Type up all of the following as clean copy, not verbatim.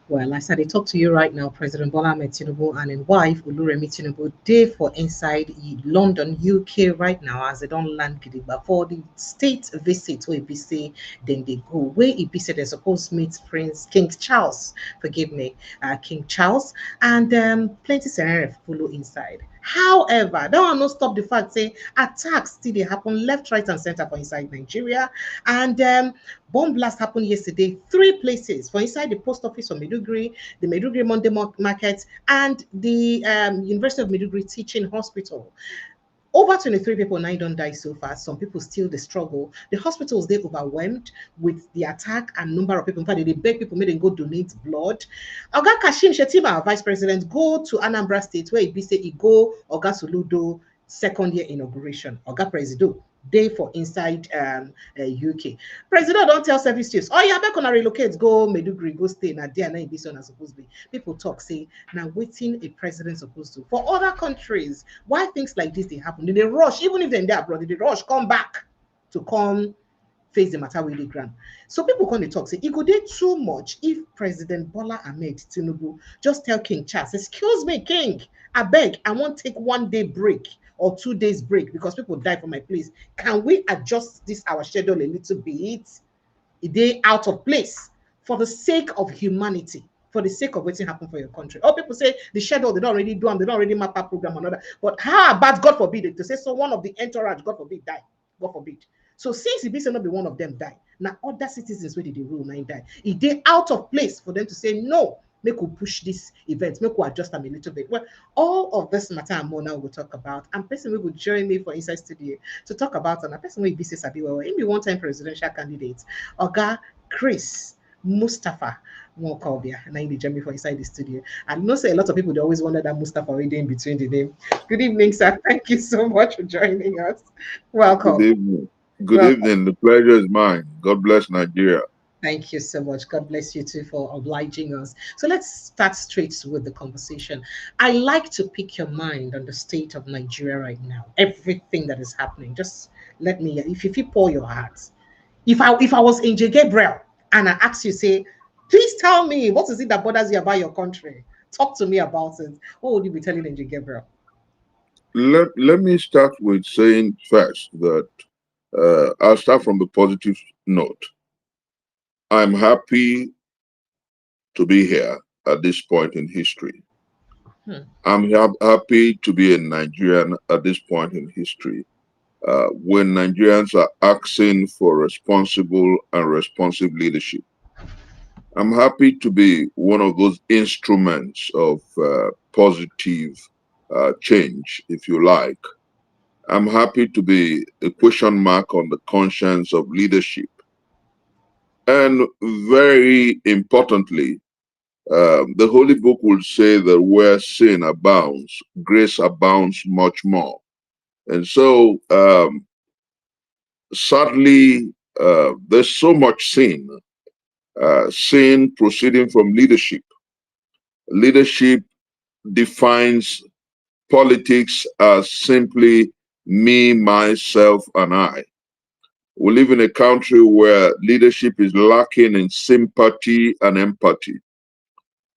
Well, as I dey talk to you right now, President Bola Ahmed Tinubu and his wife Oluremi Tinubu dey for inside London, UK right now as they don't land gidigba for the state visit wey e be say dem dey go. Where e be say dem suppose meet Prince King Charles, forgive me, King Charles, and plenty scenario follow inside. However, that one no stop the fact say attacks still dey happen left, right, and center for inside Nigeria, and bomb blast happened yesterday, three places for inside the post office of Meduguri, the Meduguri Monday Market, and the University of Meduguri Teaching Hospital. Over 23 people now don't die so far. Some people still the struggle. The hospitals they overwhelmed with the attack and number of people. In fact, they beg people make them go donate blood. Oga Kashim Shetima, Vice President, go to Anambra State where he say he go Oga Soludo second year inauguration. Oga Presido day for inside UK. President don't tell service chiefs, oh yeah, back on a relocate, go Meduguri, go stay na there na be so supposed to be. People talk say now waiting a president supposed to. For other countries, why things like this they happen? They rush, even if they're in their abroad, they rush, come back to come face the matter with the ground. So people come to talk, say, it could do too much if President Bola Ahmed Tinubu just tell King Charles, excuse me, King, I beg, I won't take 1 day break or 2 days break because people die for my place. Can we adjust this our schedule a little bit? A day out of place for the sake of humanity, for the sake of what's happen for your country. All people say the schedule they don't already do them, they don't already map up program or another. But how about God forbid it to say so one of the entourage, God forbid, die. God forbid. So since it be not be one of them die, now other citizens where did they rule nine die? It they out of place for them to say no, make we push this event, make we adjust them a little bit. Well, all of this matter and more now we'll talk about. And person who will join me for Inside Studio to talk about and a person will be Sabi well, he be one-time presidential candidate, Oga Chris Mustafa Nwakobia, and I need join me for Inside the Studio. And you know, say a lot of people they always wonder that Mustafa already in between the name. Good evening, sir. Thank you so much for joining us. Good Welcome. evening. Good Welcome. evening. The pleasure is mine. God bless Nigeria. Thank you so much. God bless you too for obliging us. So let's start straight with the conversation. I like to pick your mind on the state of Nigeria right now. Everything that is happening. Just let me, if you pour your heart. If I was Angel Gabriel and I asked you, say, please tell me what is it that bothers you about your country? Talk to me about it. What would you be telling Angel Gabriel? Let me start with saying first that I'll start from the positive note. I'm happy to be here at this point in history. Hmm. I'm happy to be a Nigerian at this point in history. When Nigerians are asking for responsible and responsive leadership. I'm happy to be one of those instruments of positive change, if you like. I'm happy to be a question mark on the conscience of leadership. And very importantly, the Holy Book will say that where sin abounds, grace abounds much more. And so, sadly, there's so much sin proceeding from leadership. Leadership defines politics as simply me, myself, and I. We live in a country where leadership is lacking in sympathy and empathy.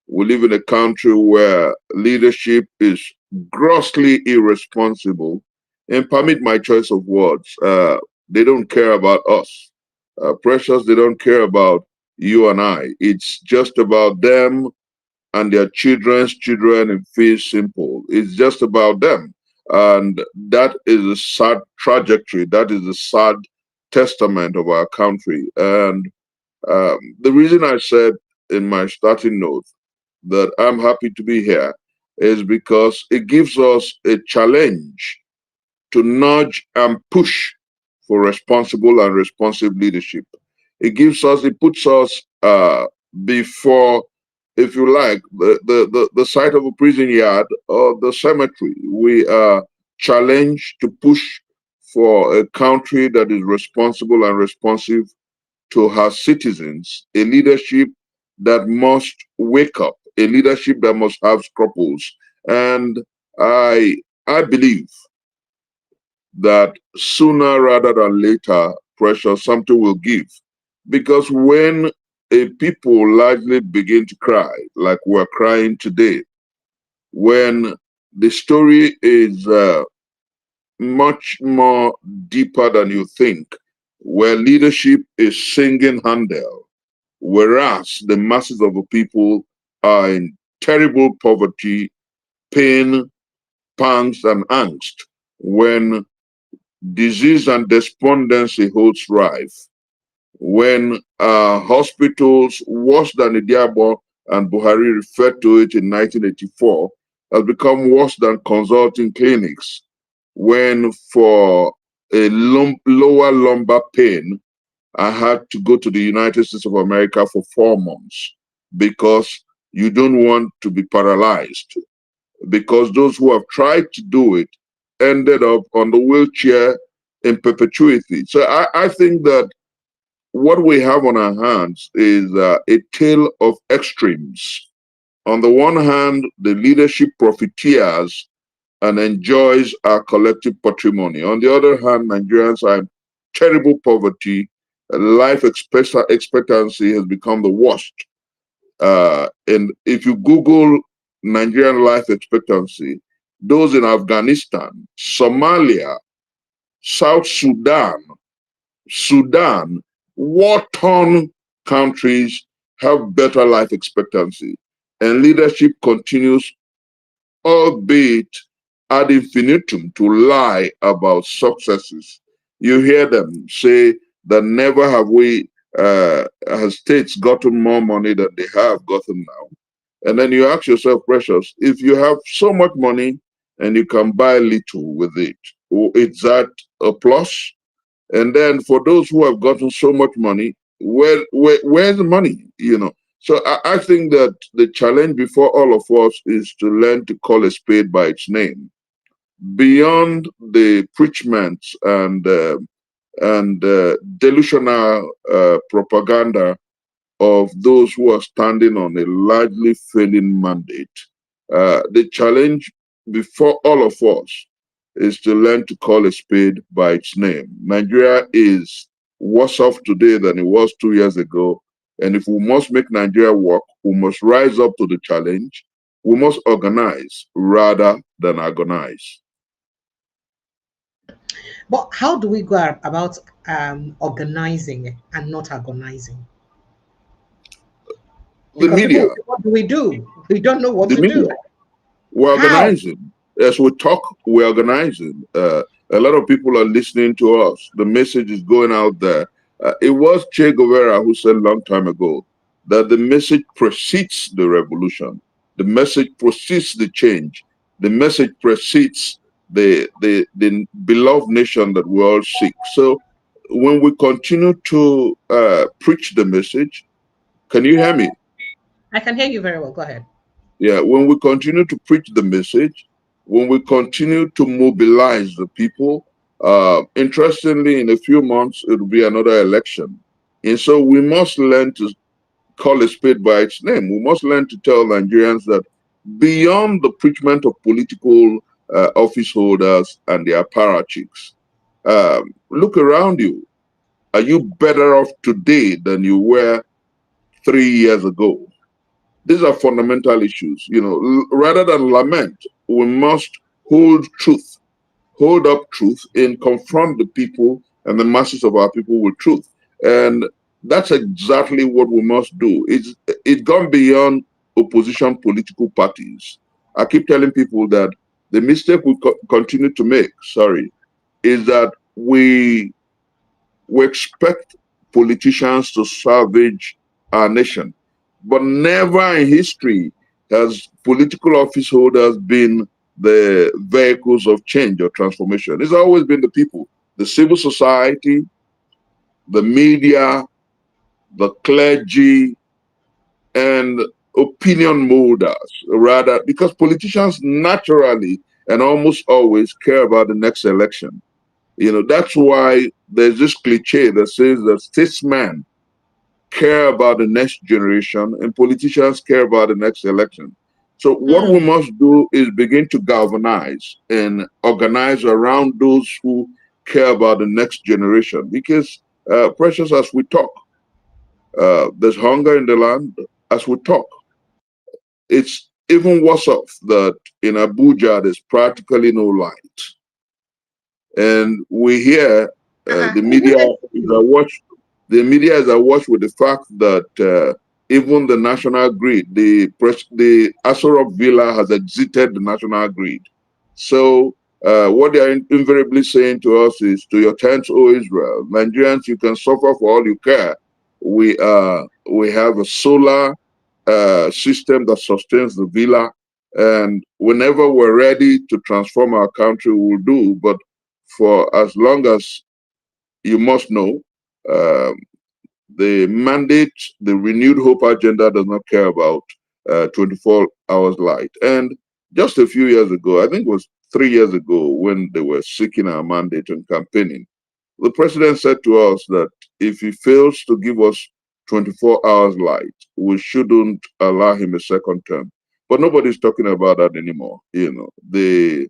We live in a country where leadership is grossly irresponsible. And permit my choice of words, they don't care about us. Precious, they don't care about you and I. It's just about them and their children's children. It feels simple. It's just about them. And that is a sad trajectory. That is a sad testament of our country. And the reason I said in my starting note that I'm happy to be here is because it gives us a challenge to nudge and push for responsible and responsive leadership. It puts us before, if you like, the site of a prison yard or the cemetery. We are challenged to push for a country that is responsible and responsive to her citizens, a leadership that must wake up, a leadership that must have scruples. And I believe that sooner rather than later, pressure, something will give. Because when a people largely begin to cry, like we're crying today, when the story is much more deeper than you think, where leadership is singing handel, whereas the masses of the people are in terrible poverty, pain, pangs, and angst, when disease and despondency holds rife, when hospitals, worse than Idiabo and Buhari referred to it in 1984, has become worse than consulting clinics, when for a lower lumbar pain, I had to go to the United States of America for 4 months because you don't want to be paralyzed. Because those who have tried to do it ended up on the wheelchair in perpetuity. So I think that what we have on our hands is a tale of extremes. On the one hand, the leadership profiteers and enjoys our collective patrimony. On the other hand, Nigerians are in terrible poverty. Life expectancy has become the worst. And if you Google Nigerian life expectancy, those in Afghanistan, Somalia, South Sudan, war-torn countries have better life expectancy. And leadership continues, albeit ad infinitum, to lie about successes. You hear them say that never have has states gotten more money than they have gotten now. And then you ask yourself, Precious, if you have so much money and you can buy little with it, is that a plus? And then for those who have gotten so much money, where's the money? So I think that the challenge before all of us is to learn to call a spade by its name, beyond the preachments and delusional propaganda of those who are standing on a largely failing mandate. The challenge before all of us is to learn to call a spade by its name. Nigeria is worse off today than it was 2 years ago. And if we must make Nigeria work, we must rise up to the challenge. We must organize rather than agonize. But how do we go about organizing and not agonizing? The Because people media, will say, what do we do? We don't know what the to media, do. we're How? organizing. As we talk, we're organizing. A lot of people are listening to us. The message is going out there. It was Che Guevara who said a long time ago that the message precedes the revolution. The message precedes the change. The message precedes the beloved nation that we all seek. So when we continue to preach the message, can you hear me? I can hear you very well. Go ahead. Yeah, when we continue to preach the message, when we continue to mobilize the people, interestingly, in a few months, it will be another election. And so we must learn to call a spade by its name. We must learn to tell Nigerians that beyond the preachment of political office holders and their apparatchiks, look around you. Are you better off today than you were 3 years ago? These are fundamental issues. Rather than lament, we must hold truth, hold up truth, and confront the people and the masses of our people with truth. And that's exactly what we must do. It's gone beyond opposition political parties. I keep telling people that the mistake we continue to make, is that we expect politicians to salvage our nation. But never in history has political office holders been the vehicles of change or transformation. It's always been the people, the civil society, the media, the clergy, and opinion molders, rather, because politicians naturally and almost always care about the next election. That's why there's this cliche that says that statesmen care about the next generation and politicians care about the next election. So what we must do is begin to galvanize and organize around those who care about the next generation. Because, Precious, as we talk, There's hunger in the land as we talk. It's even worse off that in Abuja there's practically no light. And we hear the media is awash. The media is awash with the fact that even the national grid, the Aso Rock Villa has exited the national grid. So what they are invariably saying to us is, to your tents, O Israel, Nigerians, you can suffer for all you care. We have a solar system that sustains the villa, and whenever we're ready to transform our country, we'll do. But for as long as you must know, um, the mandate, the renewed hope agenda does not care about 24 hours light. And just a few years ago, I think it was 3 years ago, when they were seeking our mandate and campaigning, the president said to us that if he fails to give us 24 hours light, we shouldn't allow him a second term. But nobody's talking about that anymore. You know, they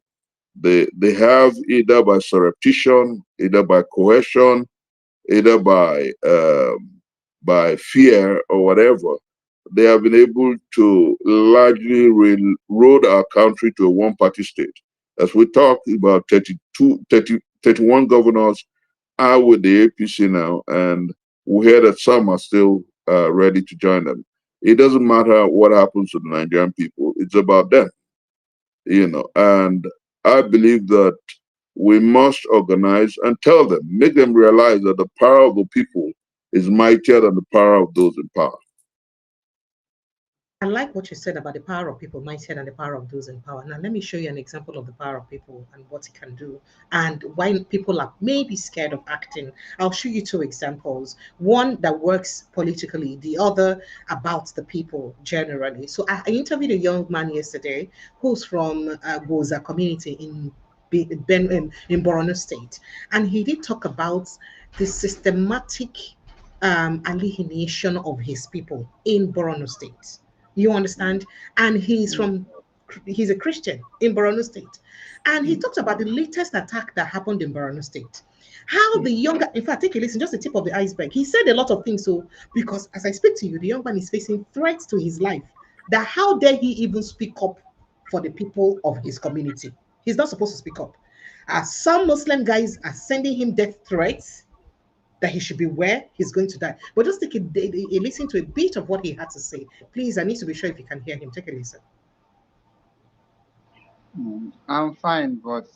have, either by surreptition, either by coercion, either by fear or whatever, they have been able to largely railroad our country to a one-party state. As we talk about 31 governors are with the APC now, and we hear that some are still ready to join them. It doesn't matter what happens to the Nigerian people, it's about them, you know. And I believe that we must organize and tell them, make them realize that the power of the people is mightier than the power of those in power. I like what you said about the power of people mindset and the power of those in power. Now, let me show you an example of the power of people and what it can do, and why people are maybe scared of acting. I'll show you two examples, one that works politically, the other about the people generally. So, I interviewed a young man yesterday who's from Goza community in in Borno State, and he did talk about the systematic alienation of his people in Borno State. You understand? And he's a Christian in Borno State. And he talks about the latest attack that happened in Borno State. How the younger, in fact, take a listen, just the tip of the iceberg. He said a lot of things. So, because as I speak to you, the young man is facing threats to his life. That how dare he even speak up for the people of his community? He's not supposed to speak up. Some Muslim guys are sending him death threats that he should be where he's going to die. But just take a listen to a bit of what he had to say. Please, I need to be sure if you can hear him. Take a listen. I'm fine, but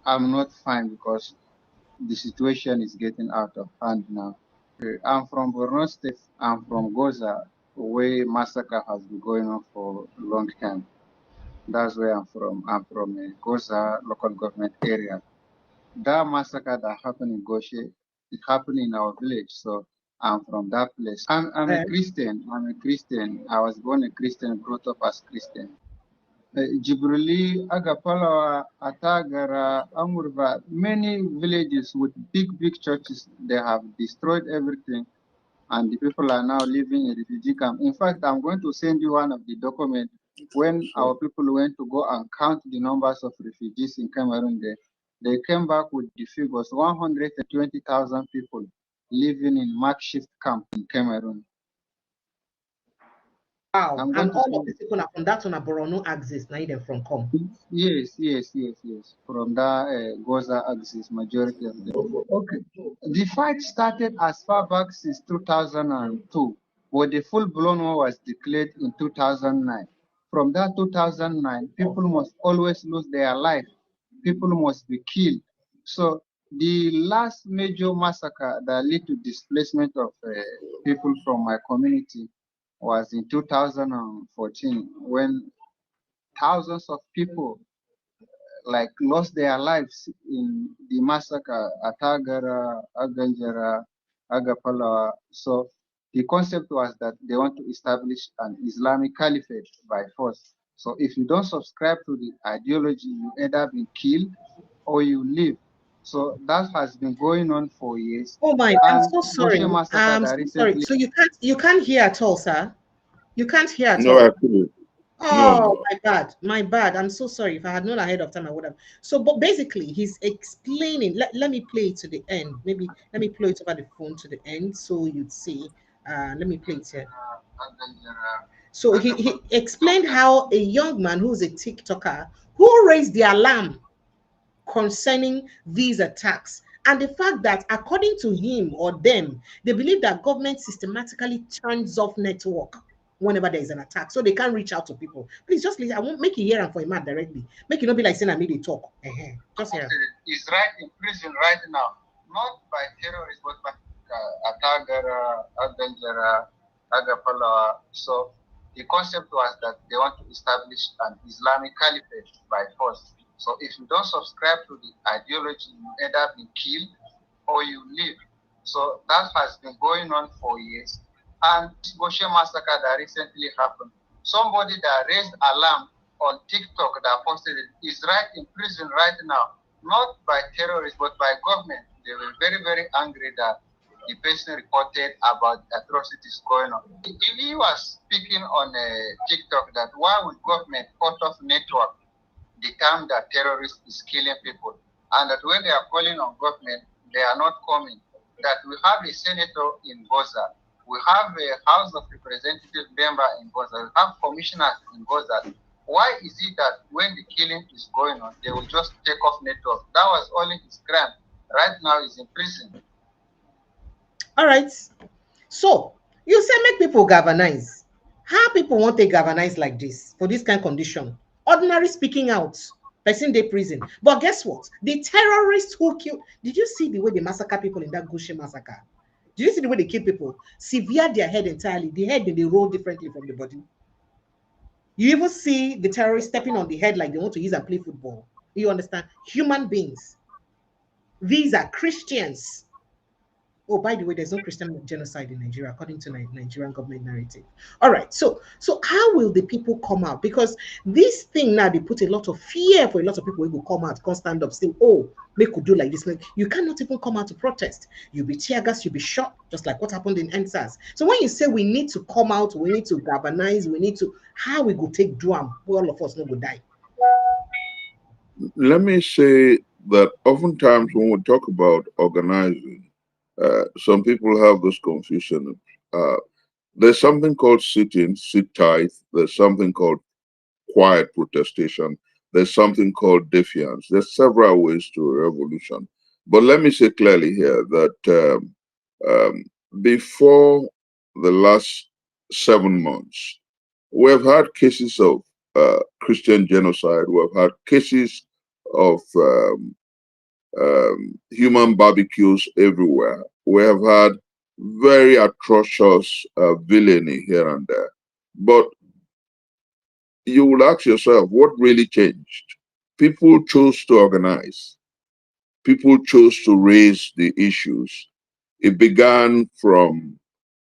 I'm not fine because the situation is getting out of hand now. I'm from Borno State. I'm from Goza, where massacre has been going on for a long time. That's where I'm from. I'm from Goza local government area. That massacre that happened in Goshe, it happened in our village. So I'm from that place. I'm a Christian. I'm a Christian. I was born a Christian, brought up as Christian. Jibrili, Agapalawa, Atagara, Amurva, many villages with big churches, they have destroyed everything, and the people are now living in refugee camp. In fact, I'm going to send you one of the documents when our people went to go and count the numbers of refugees in Cameroon. They came back with the figures: 120,000 people living in makeshift camp in Cameroon. Wow. And all of these people are from that one, Borono axis, now they're from Com. Yes. From that Goza axis, majority of them. Okay. The fight started as far back since 2002, but the full-blown war was declared in 2009. From that 2009, people must always lose their life. People must be killed. So the last major massacre that led to displacement of people from my community was in 2014, when thousands of people like lost their lives in the massacre at Agara, Aganjara, Agapala. So the concept was that they want to establish an Islamic caliphate by force. So if you don't subscribe to the ideology, you either be killed or you live. So that has been going on for years. Oh my, I'm so sorry. I'm so sorry. So you can't hear at all, sir. You can't hear at all. No, actually. Oh, my bad. I'm so sorry. If I had known ahead of time, I would have. So, but basically, he's explaining. Let me play it to the end. Maybe let me play it over the phone to the end so you'd see. Let me play it here. So he explained how a young man who's a TikToker who raised the alarm concerning these attacks and the fact that according to him or them, they believe that government systematically turns off network whenever there is an attack, so they can't reach out to people. Please just listen. I won't make you hear him for a man directly. Make you not be like saying I made a talk. Just hear. Is right in prison right now, not by terrorists, but by so the concept was that they want to establish an Islamic caliphate by force. So if you don't subscribe to the ideology, you end up being killed or you live. So that has been going on for years. And this Goshe massacre that recently happened, somebody that raised alarm on TikTok that posted it is right in prison right now, not by terrorists, but by government. They were very, very angry that the person reported about atrocities going on. If he was speaking on TikTok that why would government cut off network the time that terrorists is killing people, and that when they are calling on government, they are not coming, that we have a senator in Gaza, we have a House of Representative member in Gaza, we have commissioners in Gaza. Why is it that when the killing is going on, they will just take off network? That was only his crime. Right now he's in prison. All right. So you say make people galvanize. How people want to galvanize like this for this kind of condition? Ordinary speaking out, person dey prison. But guess what? The terrorists who killed, did you see the way they massacre people in that Gushi massacre? Did you see the way they kill people? Sever their head entirely. The head they roll differently from the body. You even see the terrorists stepping on the head like they want to use and play football. You understand? Human beings. These are Christians. Oh, by the way, there's no Christian genocide in Nigeria, according to Nigerian government narrative. All right, so how will the people come out? Because this thing now, they put a lot of fear for a lot of people who will come out, can't stand up, say, oh, they could do like this. You cannot even come out to protest. You'll be tear gas, you'll be shot, just like what happened in NSAS. So when you say we need to come out, we need to galvanize, we need to, how we go take drum, all of us not go die. Let me say that oftentimes when we talk about organizing, some people have this confusion. There's something called sit-in, sit tight. There's something called quiet protestation. There's something called defiance. There's several ways to revolution. But let me say clearly here that before the last 7 months, we have had cases of Christian genocide. We have had cases of human barbecues everywhere. We have had very atrocious villainy here and there. But you will ask yourself, what really changed? People chose to organize. People chose to raise the issues. It began from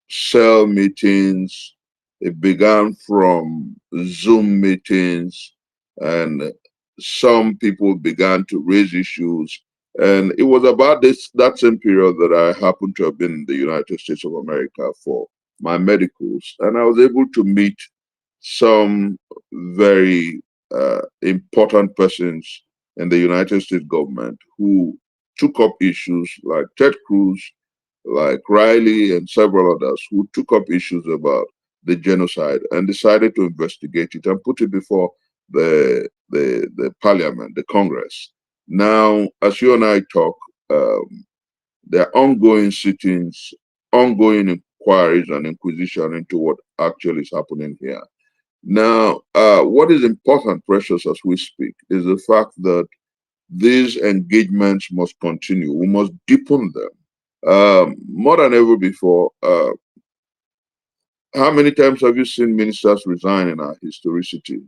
cell meetings. It began from Zoom meetings, and some people began to raise issues. And it was about that same period that I happened to have been in the United States of America for my medicals. And I was able to meet some very important persons in the United States government who took up issues like Ted Cruz, like Riley, and several others who took up issues about the genocide and decided to investigate it and put it before the parliament, the Congress. Now, as you and I talk, there are ongoing sittings, ongoing inquiries and inquisition into what actually is happening here. Now, what is important, Precious, as we speak, is the fact that these engagements must continue. We must deepen them. More than ever before, how many times have you seen ministers resign in our historicity?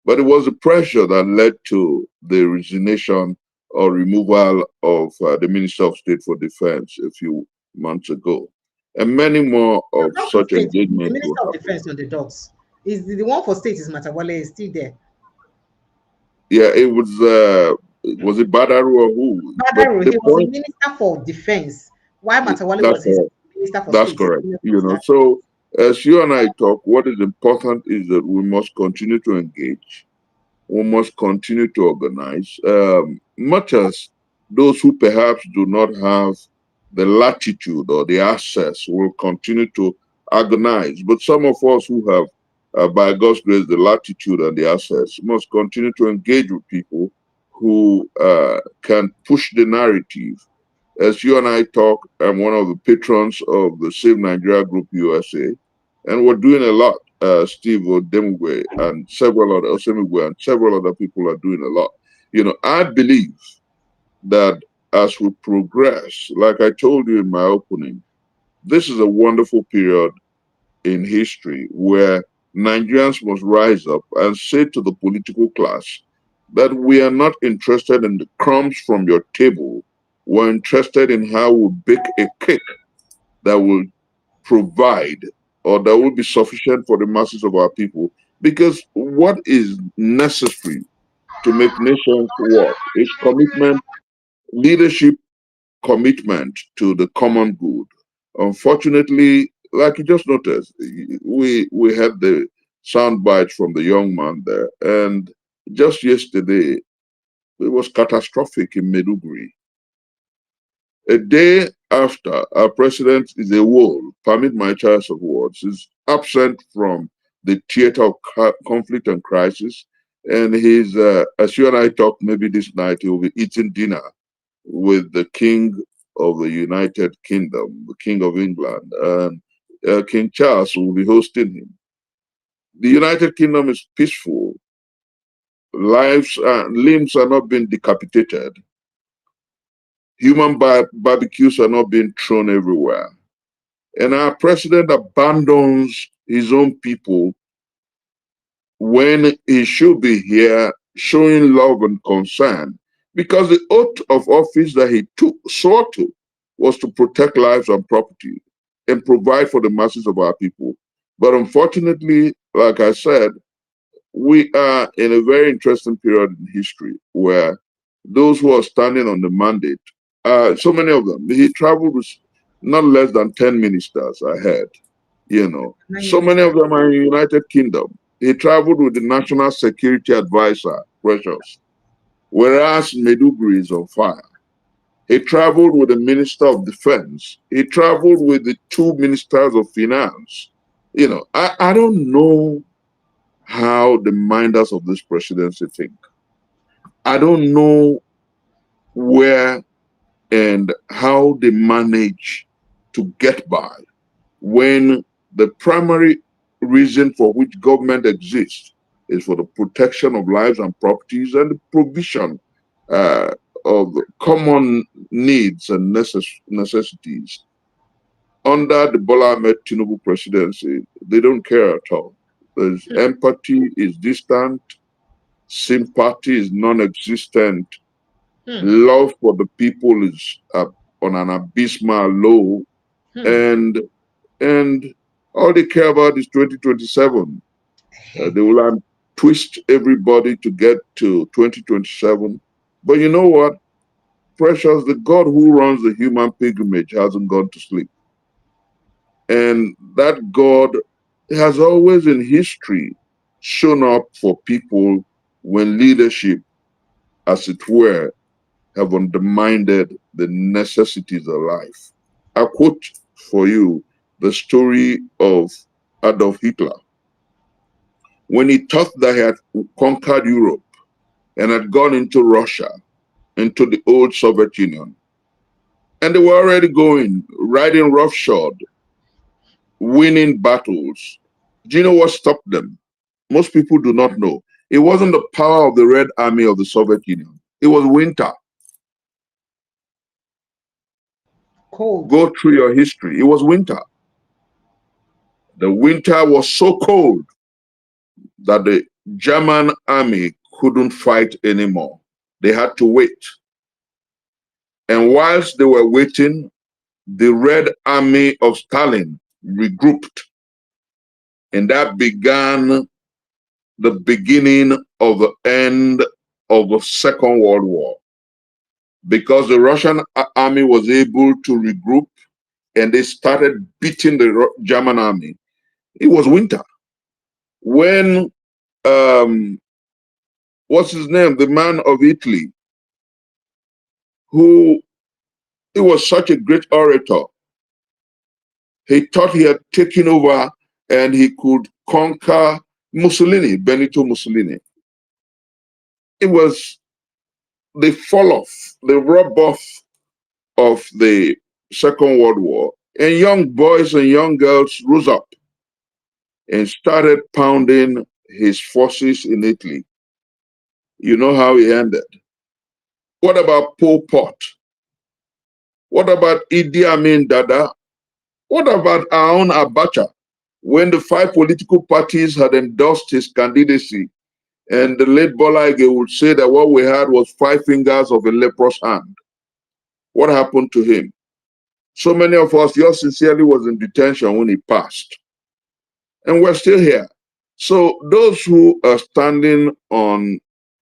But it was the pressure that led to the resignation or removal of the Minister of State for Defense a few months ago. And many more of such engagements. The Minister of Defense on the dots. Is the one for state is Matawale is still there? Yeah, it was it Badaru or who? Badaru, he was the Minister for Defense. Why Matawale was his Minister for That's State? correct. You know, so as you and I talk, what is important is that we must continue to engage. We must continue to organize, much as those who perhaps do not have the latitude or the access will continue to agonize. But some of us who have, by God's grace, the latitude and the access must continue to engage with people who can push the narrative. As you and I talk, I'm one of the patrons of the Save Nigeria Group USA, and we're doing a lot. Steve Odemugwe and several other Osemugwe and several other people are doing a lot. You know, I believe that as we progress, like I told you in my opening, this is a wonderful period in history where Nigerians must rise up and say to the political class that we are not interested in the crumbs from your table. We're interested in how we bake a cake that will provide or that will be sufficient for the masses of our people. Because what is necessary to make nations work is commitment, leadership, commitment to the common good. Unfortunately, like you just noticed, we had the sound bites from the young man there, and just yesterday it was catastrophic in Meduguri. A day after our president is a wall, permit my choice of words, is absent from the theater of conflict and crisis, and he's, as you and I talk, maybe this night he will be eating dinner with the King of the United Kingdom, the King of England, and King Charles will be hosting him. The United Kingdom is peaceful. Lives, limbs are not being decapitated. Human barbecues are not being thrown everywhere. And our president abandons his own people when he should be here showing love and concern, because the oath of office that he swore to was to protect lives and property and provide for the masses of our people. But unfortunately, like I said, we are in a very interesting period in history where those who are standing on the mandate, so many of them, he traveled with not less than 10 ministers ahead, you know. So many of them are in the United Kingdom. He traveled with the National Security Advisor, Precious, whereas Meduguri is on fire. He traveled with the Minister of Defense. He traveled with the two Ministers of Finance. You know, I don't know how the minders of this presidency think. I don't know where and how they manage to get by when the primary reason for which government exists is for the protection of lives and properties and the provision uh, of common needs and necessities. Under the Bola Ahmed Tinubu presidency, they don't care at all. There's empathy is distant, sympathy is non-existent, love for the people is on an abysmal low, and all they care about is 2027. They will twist everybody to get to 2027. But you know what? Precious, the God who runs the human pilgrimage hasn't gone to sleep. And that God has always in history shown up for people when leadership, as it were, have undermined the necessities of life. I quote for you the story of Adolf Hitler. When he thought that he had conquered Europe and had gone into Russia, into the old Soviet Union, and they were already going, riding roughshod, winning battles. Do you know what stopped them? Most people do not know. It wasn't the power of the Red Army of the Soviet Union. It was winter. Cold. Go through your history. It was winter. The winter was so cold that the German army couldn't fight anymore. They had to wait. And whilst they were waiting, the Red Army of Stalin regrouped. And that began the beginning of the end of the Second World War. Because the Russian army was able to regroup and they started beating the German army. It was winter. When, what's his name? The man of Italy, who He was such a great orator. He thought he had taken over and he could conquer Mussolini, Benito Mussolini. It was the fall off, the rub off of the Second World War. And young boys and young girls rose up and started pounding his forces in Italy. You know how he ended. What about Pol Pot? What about Idi Amin Dada? What about our own Abacha? When the 5 political parties had endorsed his candidacy, and the late Bola Ige would say that what we had was 5 fingers of a leprous hand. What happened to him? So many of us, yours sincerely was in detention when he passed. And we're still here. So those who are standing on,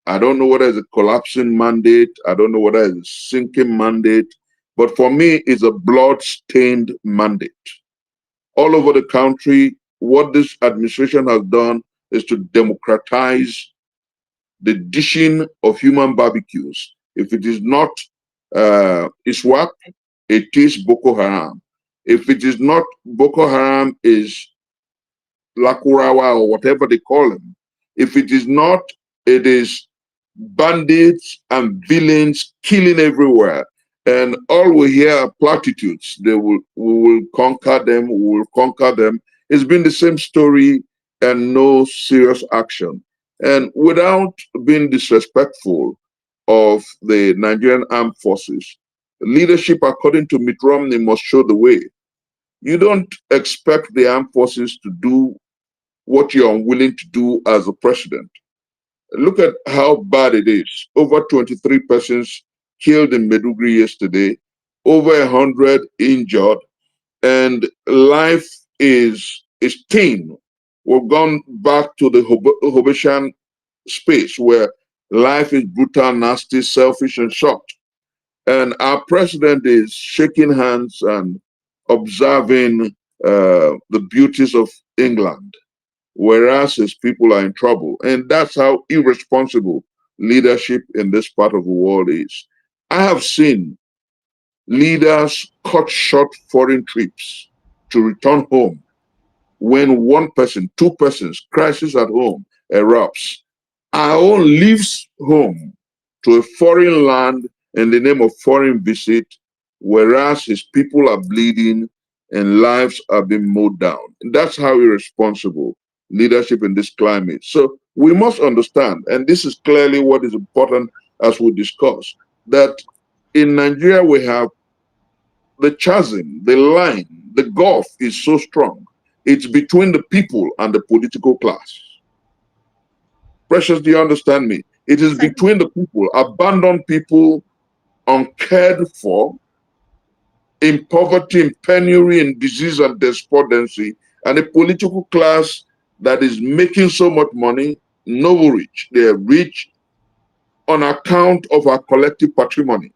I don't know whether it's a collapsing mandate, I don't know whether it's a sinking mandate, but for me, it's a blood-stained mandate. All over the country, what this administration has done is to democratize the dishing of human barbecues. If it is not ISWAP, it is Boko Haram. If it is not Boko Haram, is Lakurawa or whatever they call them. If it is not, it is bandits and villains killing everywhere. And all we hear are platitudes. We will conquer them, we will conquer them. It's been the same story and no serious action. And without being disrespectful of the Nigerian armed forces, leadership, according to Mitt Romney, must show the way. You don't expect the armed forces to do what you're unwilling to do as a president. Look at how bad it is. Over 23 persons killed in Meduguri yesterday, over 100 injured, and life is thin. We've gone back to the Hobeshan space where life is brutal, nasty, selfish, and short. And our president is shaking hands and observing the beauties of England, whereas his people are in trouble. And that's how irresponsible leadership in this part of the world is. I have seen leaders cut short foreign trips to return home when 1 person, 2 persons, crisis at home erupts. Our own leaves home to a foreign land in the name of foreign visit, whereas his people are bleeding and lives are being mowed down. And that's how irresponsible leadership in this climate. So we must understand, and this is clearly what is important as we discuss, that in Nigeria we have the chasm, the line, the gulf is so strong. It's between the people and the political class. Precious, do you understand me? It is between the people, abandoned people, uncared for, in poverty, in penury, in disease and despondency, and a political class that is making so much money, no rich. They are rich on account of our collective patrimony.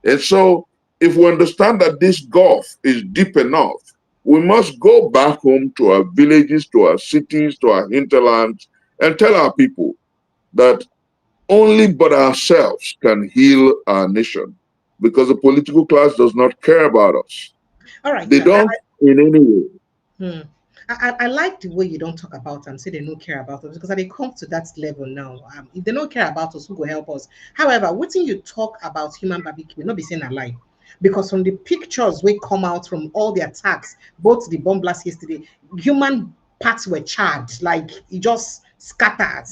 And so, if we understand that this gulf is deep enough, we must go back home to our villages, to our cities, to our hinterlands, and tell our people that only but ourselves can heal our nation, because the political class does not care about us. All right. They don't in any way. Hmm. I like the way you don't talk about and say they don't care about us, because they come to that level now. If they don't care about us, who will help us? However, what you talk about human barbecue, not be saying a lie. Because from the pictures we come out from all the attacks, both the bomb blast yesterday, human parts were charred, like it just scattered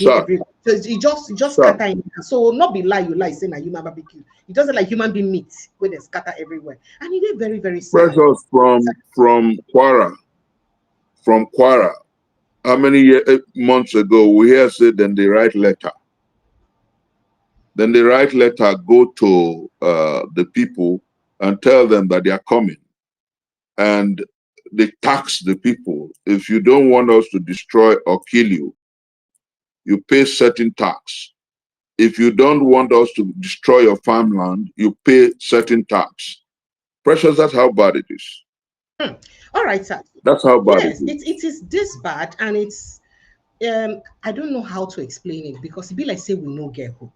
everywhere. So it just scatter in. So not be lie, you lie saying a human barbecue. It doesn't like human being meat where they scatter everywhere. And it is very, very sad. Pressures from Kwara. From Kwara. How many months ago we hear said then they write letter. Then they write letter, go to the people and tell them that they are coming. And they tax the people. If you don't want us to destroy or kill you, you pay certain tax. If you don't want us to destroy your farmland, you pay certain tax. Precious, that's how bad it is. All right, sir. That's how bad Yes, it is. it is this bad, and it's I don't know how to explain it, because it be like say we no get hope.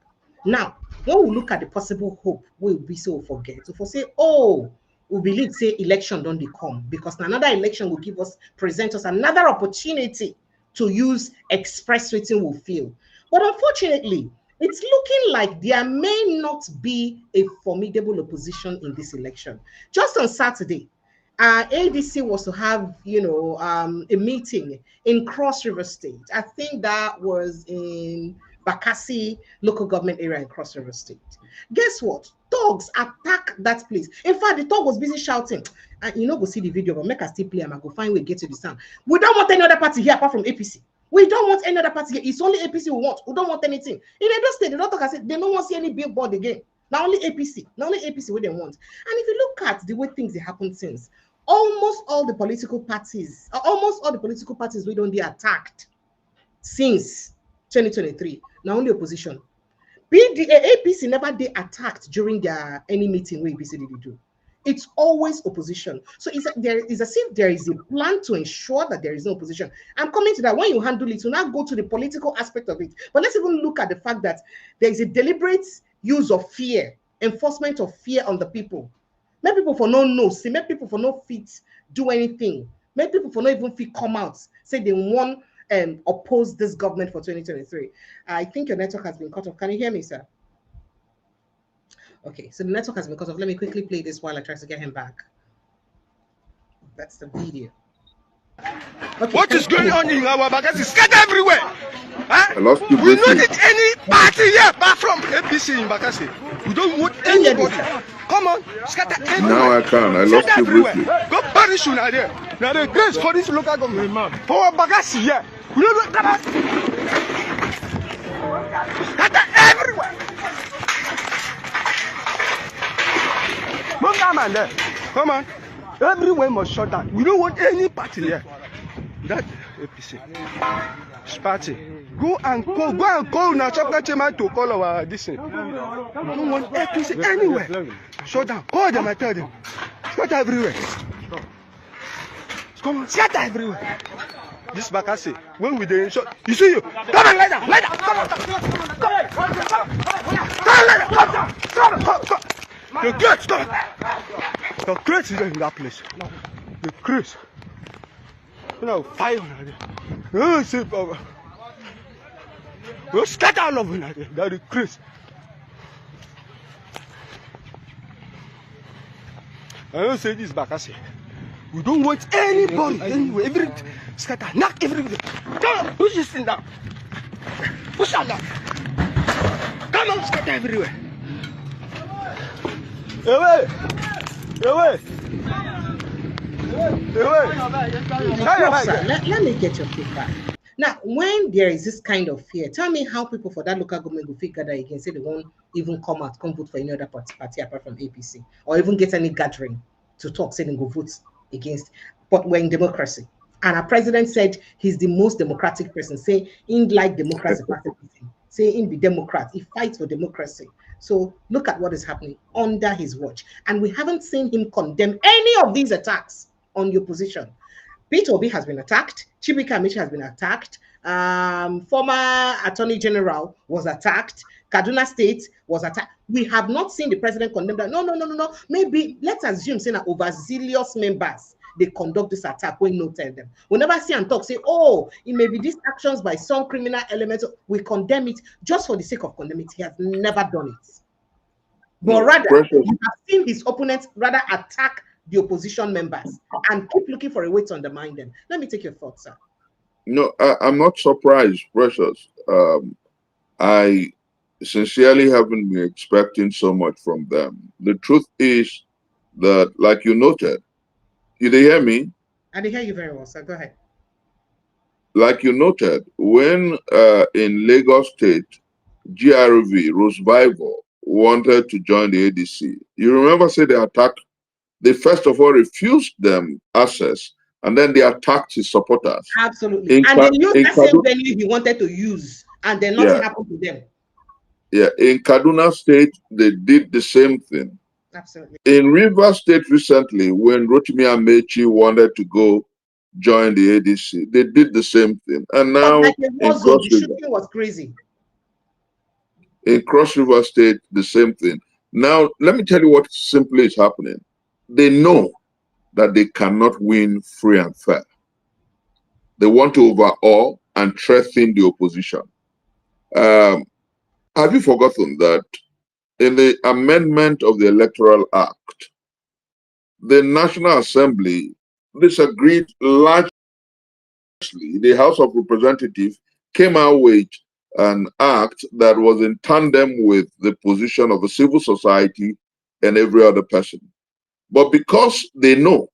Now, when we look at the possible hope, we'll be so forget. So for say, oh, we believe say election don't they come because another election will give us present us another opportunity to use express rating will feel. But unfortunately, it's looking like there may not be a formidable opposition in this election. Just on Saturday, ADC was to have, a meeting in Cross River State. I think that was in Bakassi local government area in Cross River State. Guess what? Thugs attack that place. In fact, the thug was busy shouting. And you know, go see the video, but make us still play. I'm go find way get to the sound. We don't want any other party here apart from APC. We don't want any other party here. It's only APC we want. We don't want anything. In Edo State, the doctor has said they don't want to see any billboard again. Now only APC. Now only APC what they want. And if you look at the way things have happened since, almost all the political parties we don't be attacked since 2023. Now only opposition. APC never they attacked during their any meeting where APC did do. It's always opposition. So it's as if there is a plan to ensure that there is no opposition. I'm coming to that. When you handle it, you now go to the political aspect of it. But let's even look at the fact that there is a deliberate use of fear, enforcement of fear on the people. Make people for no see, make people for no fit do anything. Make people for no even fit come out, say they want oppose this government for 2023. I think your network has been cut off. Can you hear me, sir? Okay, so the network has been cut off. Let me quickly play this while I try to get him back. That's the video. Okay, what is going on in our Bakassi? It's scattered everywhere. Huh? We don't need any party here apart from APC in Bakassi. We don't want anybody. Come on, scatter everywhere. Now I can. I lost you briefly. Go punish you now there. Now the grace for this local government. For Bakassi here. We don't want that. Scatter everywhere. Come on there. Come on. Everywhere must shut down. We don't want any party here. That APC. This party. Go and call now chocolate chamber to call our this thing. We don't want APC anywhere. Shut down. Call them and tell them. Scatter everywhere. Come on, scatter everywhere. This Bakassi, when we dey shot, you see you. Come on, lie down. Come on. Come. The crate, stop. The crate is in that place. The crate. You know, fire on there. Oh, see, Papa. We'll scatter all over there. That's the crate. I don't say this Bakassi. We don't want anybody anywhere. Every scatter, knock everything. Come on, push this thing down. Push that down. Come on, scatter everywhere. Away! Let me get your feedback. Now, when there is this kind of fear, tell me how people for that local government will figure that again, say they won't even come vote for any other party apart from APC, or even get any gathering to talk, say they go vote against. But we're in democracy. And our president said he's the most democratic person, say in like democracy, say in the Democrat, he fights for democracy. So look at what is happening under his watch. And we haven't seen him condemn any of these attacks on the opposition. Peter Obi has been attacked. Chibika Amici has been attacked. Former Attorney General was attacked. Kaduna State was attacked. We have not seen the president condemn that. No. Maybe let's assume saying that overzealous members they conduct this attack when no tell them. We never see and talk, say, oh, it may be these actions by some criminal elements. We condemn it just for the sake of condemning it. He has never done it. But rather, we have seen his opponents rather attack the opposition members and keep looking for a way to undermine them. Let me take your thoughts, sir. No, I'm not surprised, Precious. I sincerely haven't been expecting so much from them. The truth is that, like you noted, you did hear me? I did hear you very well, sir. Go ahead. Like you noted, when in Lagos State, GRV, Rose Bible, wanted to join the ADC, you remember, say they attacked, they first of all refused them access, and then they attacked his supporters. Absolutely. And they used the same venue he wanted to use, and then nothing happened to them. Yeah, in Kaduna State, they did the same thing. Absolutely. In Rivers State recently, when Rotimi Amechi wanted to go join the ADC, they did the same thing. And now the shooting was crazy. In Cross River State, the same thing. Now, let me tell you what simply is happening. They know that they cannot win free and fair. They want to overawe and threaten the opposition. Have you forgotten that in the amendment of the Electoral Act, the National Assembly disagreed largely? The House of Representatives came out with an act that was in tandem with the position of the civil society and every other person. But because they know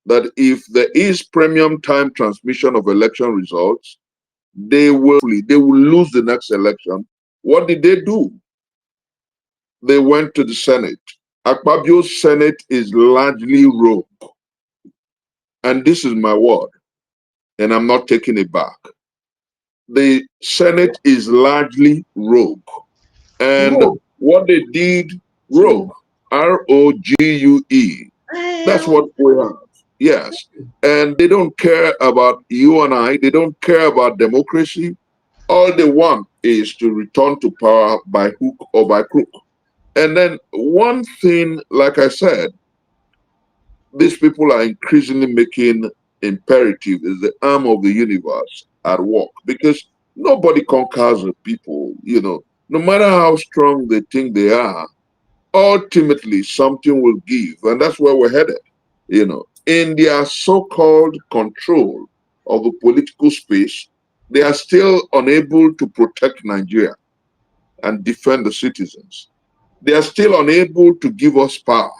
that if there is premium time transmission of election results, they will lose the next election. What did they do? They went to the Senate. Akpabio's Senate is largely rogue. And this is my word, and I'm not taking it back. The Senate is largely rogue. And what they did, rogue, R-O-G-U-E. That's what we have. Yes. And they don't care about you and I. They don't care about democracy. All they want is to return to power by hook or by crook. And then one thing, like I said, these people are increasingly making imperative is the arm of the universe at work, because nobody conquers the people, no matter how strong they think they are, ultimately something will give. And that's where we're headed, in their so-called control of the political space. They are still unable to protect Nigeria and defend the citizens. They are still unable to give us power.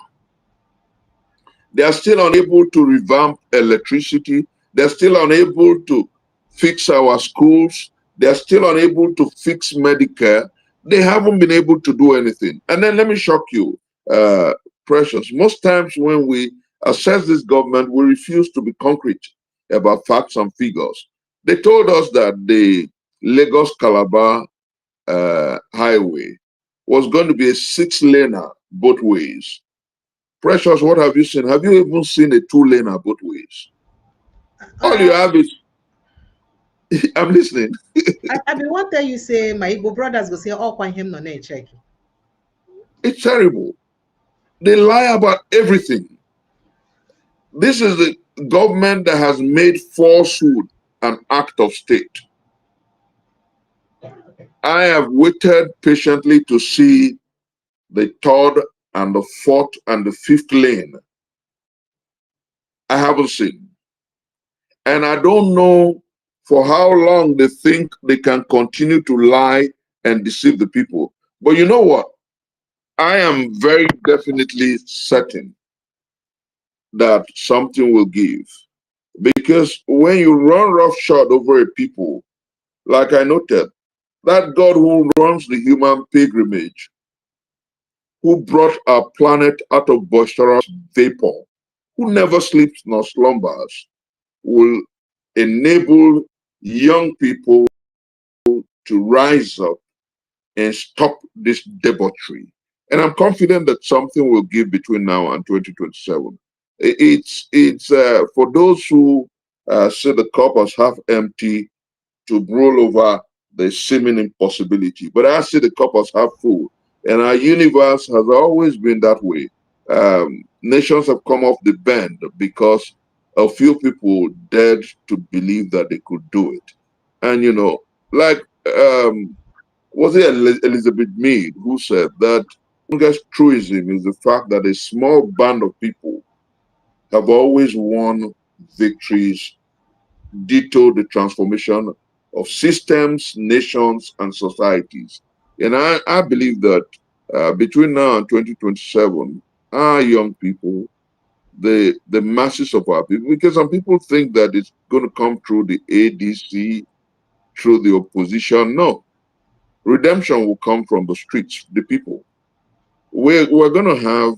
They are still unable to revamp electricity. They're still unable to fix our schools. They're still unable to fix Medicare. They haven't been able to do anything. And then let me shock you, Precious. Most times when we assess this government, we refuse to be concrete about facts and figures. They told us that the Lagos-Calabar highway was going to be a 6-laner both ways. Precious, what have you seen? Have you even seen a 2-laner both ways? All you have is, I'm listening. I mean, what tell you say, my Igbo brothers go say, oh, kwa him no ne check. It's terrible. They lie about everything. This is the government that has made falsehood an act of state. I have waited patiently to see the 3rd and the 4th and the 5th lane. I haven't seen. And I don't know for how long they think they can continue to lie and deceive the people. But you know what? I am very definitely certain that something will give. Because when you run roughshod over a people, like I noted, that God who runs the human pilgrimage, who brought our planet out of boisterous vapor, who never sleeps nor slumbers, will enable young people to rise up and stop this debauchery. And I'm confident that something will give between now and 2027. It's for those who see the cup as half empty to roll over the seeming impossibility. But I see the cup as half full. And our universe has always been that way. Nations have come off the bend because a few people dared to believe that they could do it. And, like, was it Elizabeth Mead who said that the biggest truism is the fact that a small band of people have always won victories, ditto the transformation of systems, nations, and societies. And I believe that between now and 2027, our young people, the masses of our people, because some people think that it's going to come through the ADC, through the opposition. No. Redemption will come from the streets, the people. We're going to have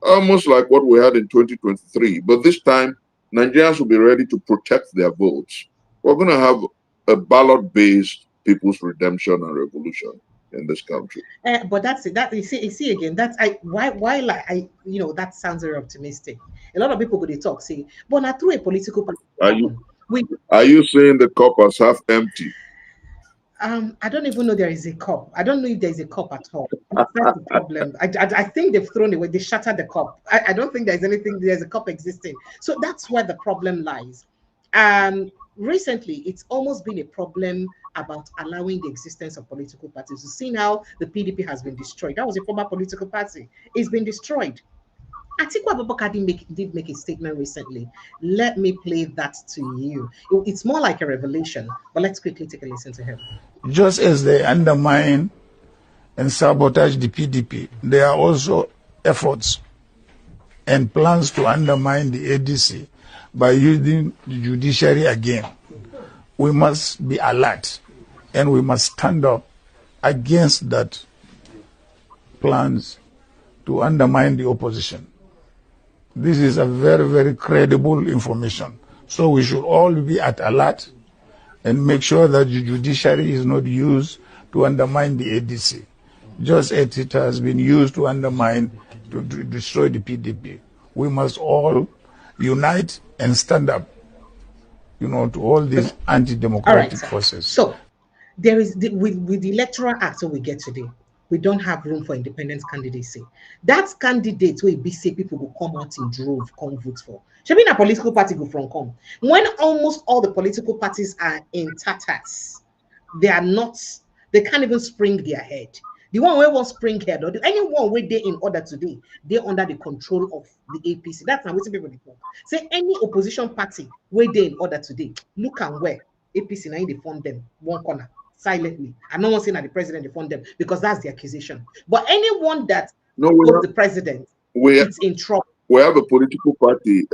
almost like what we had in 2023, but this time Nigerians will be ready to protect their votes. We're going to have a ballot-based people's redemption and revolution in this country. But that's it. That you see again. That's why like that sounds very optimistic. A lot of people go to talk say, but not through a political. Are you saying the cup is half empty? I don't even know there is a cup. I don't know if there is a cup at all. That's the problem. I think they've thrown away. They shattered the cup. I don't think there's anything. There's a cup existing. So that's where the problem lies. Recently, it's almost been a problem about allowing the existence of political parties. You've seen how the PDP has been destroyed. That was a former political party. It's been destroyed. Atiku Abubakar did make a statement recently. Let me play that to you. It's more like a revelation, but let's quickly take a listen to him. Just as they undermine and sabotage the PDP, there are also efforts and plans to undermine the ADC by using the judiciary again. We must be alert and we must stand up against that plans to undermine the opposition. This is a very, very credible information. So we should all be at alert and make sure that the judiciary is not used to undermine the ADC, just as it has been used to undermine, to destroy the PDP. We must all unite and stand up, to all these anti-democratic forces. So there is, with the Electoral Act that we get today, we don't have room for independent candidacy. That candidate will be say people will come out in drove, come vote for. Should be a political party go from come. When almost all the political parties are in tatters, they can't even spring their head. The one where won't spring head, or anyone where they in order today, they're under the control of the APC. That's not what people do. Say any opposition party where they in order today, look and where APC now they fund them one corner silently. I'm not saying that the president they fund them because that's the accusation. But anyone that the president, it's in trouble. We have a political party,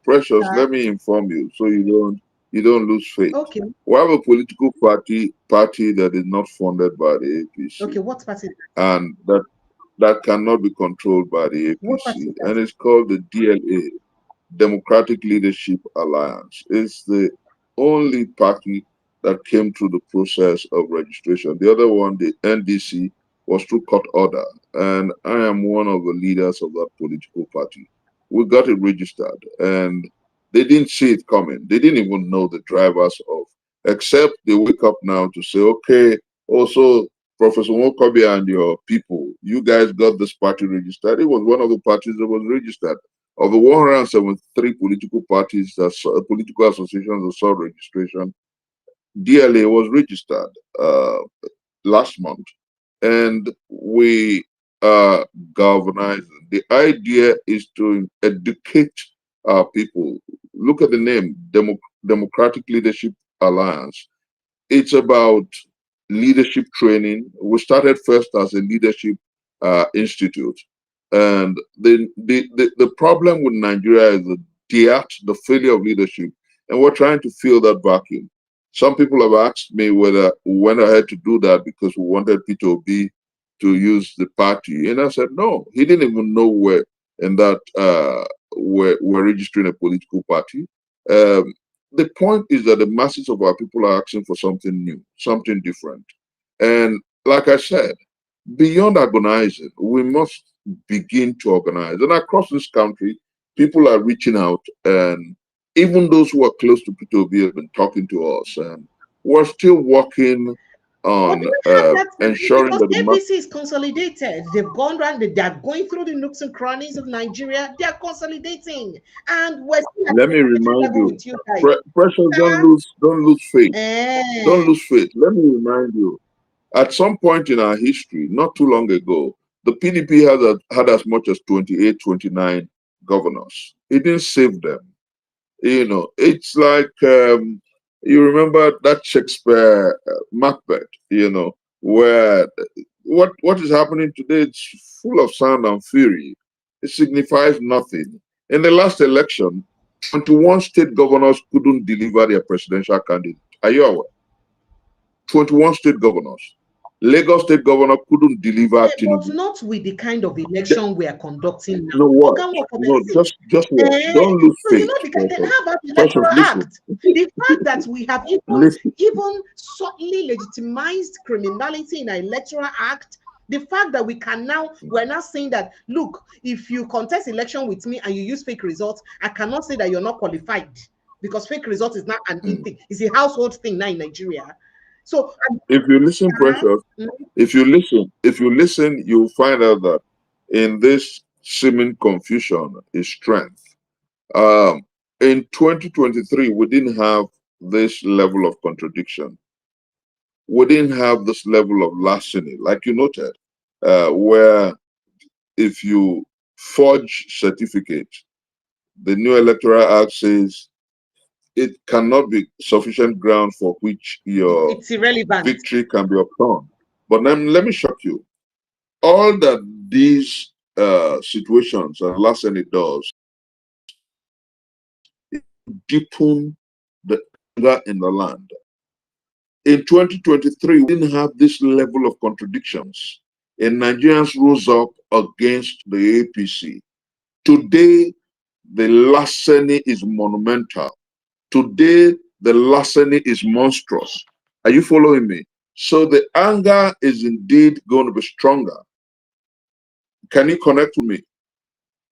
Precious. Let me inform you, so you don't lose faith. Okay. We have a political party that is not funded by the APC. Okay, what party? And that cannot be controlled by the APC, and it's called the DLA, Democratic Leadership Alliance. It's the only party that came through the process of registration. The other one, the NDC, was through court order, and I am one of the leaders of that political party. We got it registered, and they didn't see it coming. They didn't even know the drivers of, except they wake up now to say, okay, also Professor Nwakobia and your people, you guys got this party registered. It was one of the parties that was registered. Of the 173 political parties, political associations that saw registration, DLA was registered last month, and we are galvanizing. The idea is to educate our people. Look at the name, Democratic Leadership Alliance. It's about leadership training. We started first as a leadership institute, and the problem with Nigeria is the failure of leadership, and we're trying to fill that vacuum. Some people have asked me whether we went ahead to do that because we wanted Peter Obi to use the party. And I said, no, he didn't even know where in that we're registering a political party. The point is that the masses of our people are asking for something new, something different. And like I said, beyond organizing, we must begin to organize. And across this country, people are reaching out, and even those who are close to Peter Obi have been talking to us, and we're still working on ensuring that the APC is consolidated. They've gone around, they're going through the nooks and crannies of Nigeria. They're consolidating, and we're let me remind you, Precious, don't lose faith. Don't lose faith. Let me remind you, at some point in our history, not too long ago, the PDP had as much as 28, 29 governors. It didn't save them. It's like you remember that Shakespeare Macbeth, where what is happening today, it's full of sound and fury. It signifies nothing. In the last election, 21 state governors couldn't deliver their presidential candidate. Are you aware? 21 state governors. Lagos State Governor couldn't deliver Tinubu. But not with the kind of election we are conducting now. No, what? No, just don't lose faith. How about the Electoral Act? The fact that we have even subtly legitimized criminality in our Electoral Act, the fact that we're now saying that, look, if you contest election with me and you use fake results, I cannot say that you're not qualified because fake results is not an in thing. It's a household thing now in Nigeria. So, If you listen, Precious, mhm. if you listen, you'll find out that in this seeming confusion is strength. In 2023, we didn't have this level of contradiction. We didn't have this level of larceny, like you noted, where if you forge certificates, the new Electoral Act says it cannot be sufficient ground for which your It's irrelevant. victory can be obtained. But let me shock you. All that these situations and larceny does deepen the anger in the land. In 2023, we didn't have this level of contradictions, and Nigerians rose up against the APC. Today, the larceny is monumental. Today, the larceny is monstrous. Are you following me? So the anger is indeed going to be stronger. Can you connect with me?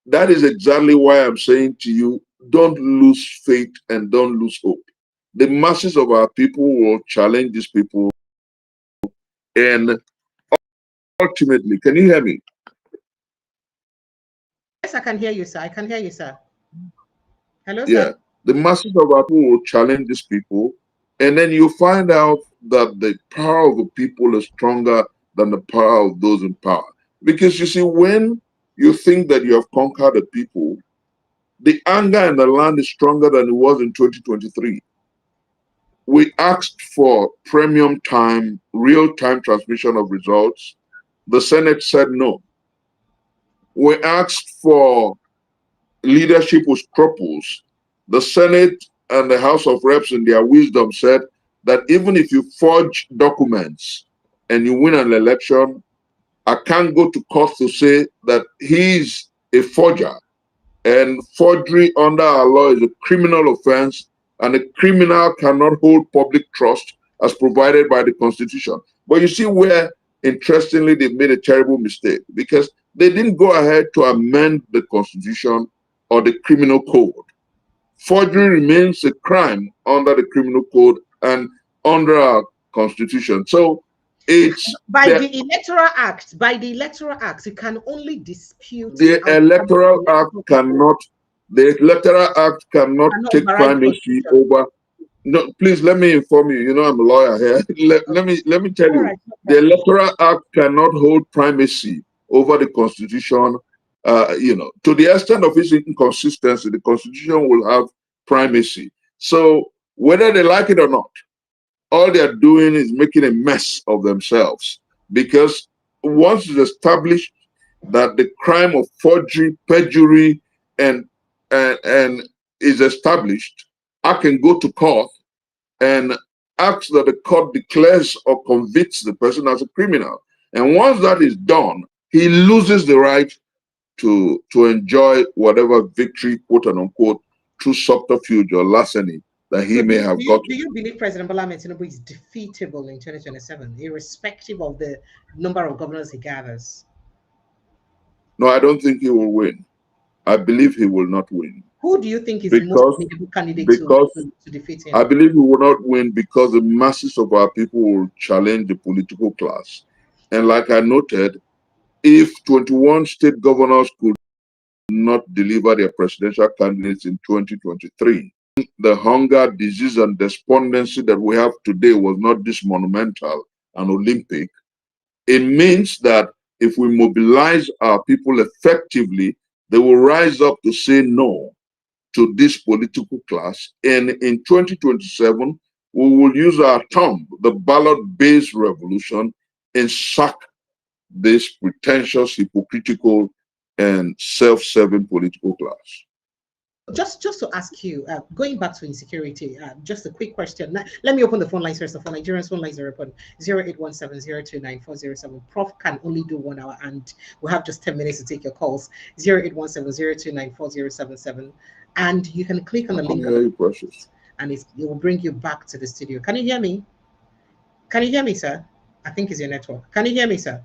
That is exactly why I'm saying to you, don't lose faith and don't lose hope. The masses of our people will challenge these people, and ultimately, can you hear me? Yes, I can hear you, sir. I can hear you, sir. Hello, Yeah, sir. the masses of our people will challenge these people, and then you find out that the power of the people is stronger than the power of those in power. Because you see, when you think that you have conquered the people, the anger in the land is stronger than it was in 2023. We asked for premium time, real-time transmission of results. The Senate said no. We asked for leadership with scruples. The Senate and the House of Reps, in their wisdom, said that even if you forge documents and you win an election, I can't go to court to say that he's a forger. And forgery under our law is a criminal offense, and a criminal cannot hold public trust as provided by the Constitution. But you see where, interestingly, they made a terrible mistake, because they didn't go ahead to amend the Constitution or the criminal code. Forgery remains a crime under the criminal code and under our Constitution. So it's By the Electoral Act, you can only dispute the Electoral Act cannot take override primacy Constitution. over. No, please let me inform you. You know I'm a lawyer here. Let me tell All you, right. the Electoral Act cannot hold primacy over the Constitution. To the extent of its inconsistency, the Constitution will have primacy. So whether they like it or not, all they are doing is making a mess of themselves, because once it's established that the crime of forgery, perjury, and is established, I can go to court and ask that the court declares or convicts the person as a criminal. And once that is done, he loses the right to enjoy whatever victory, quote and unquote, through subterfuge or larceny that he So may have gotten. do you believe President Bola Ahmed Tinubu is defeatable in 2027, irrespective of the number of governors he gathers? No, I don't think he will win. I believe he will not win. Who do you think is the most credible candidate to defeat him? I believe he will not win because the masses of our people will challenge the political class. And like I noted, if 21 state governors could not deliver their presidential candidates in 2023, the hunger, disease, and despondency that we have today was not this monumental and Olympic. It means that if we mobilize our people effectively, they will rise up to say no to this political class. And in 2027, we will use our thumb, the ballot-based revolution, and sack this pretentious, hypocritical, and self-serving political class. Just to ask you, going back to insecurity, just a quick question. Let me open the phone lines first of all. Nigerians phone lines are open 0817-029-407. Prof can only do 1 hour, and we'll have just 10 minutes to take your calls. 0817-029-4077. And you can click on the link and it will bring you back to the studio. Can you hear me? Can you hear me, sir? I think it's your network. Can you hear me, sir?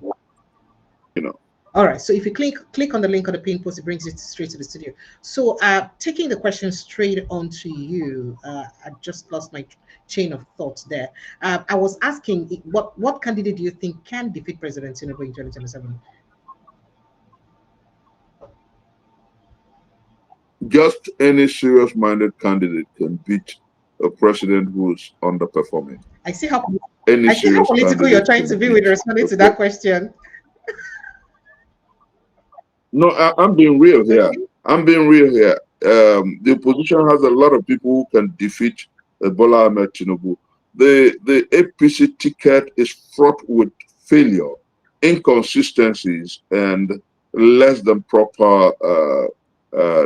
All right, so if you click on the link on the pin post, it brings you straight to the studio. So taking the question straight on to you, I just lost my chain of thought there. I was asking what candidate do you think can defeat President Tinubu in 2027? Just any serious-minded candidate can beat a president who's underperforming. I see how Any I see how serious political you're candidate trying can to be with beat responding a to that question. No, I'm being real here. Okay. I'm being real here. The opposition has a lot of people who can defeat Bola Ahmed Tinubu. The APC ticket is fraught with failure, inconsistencies, and less than proper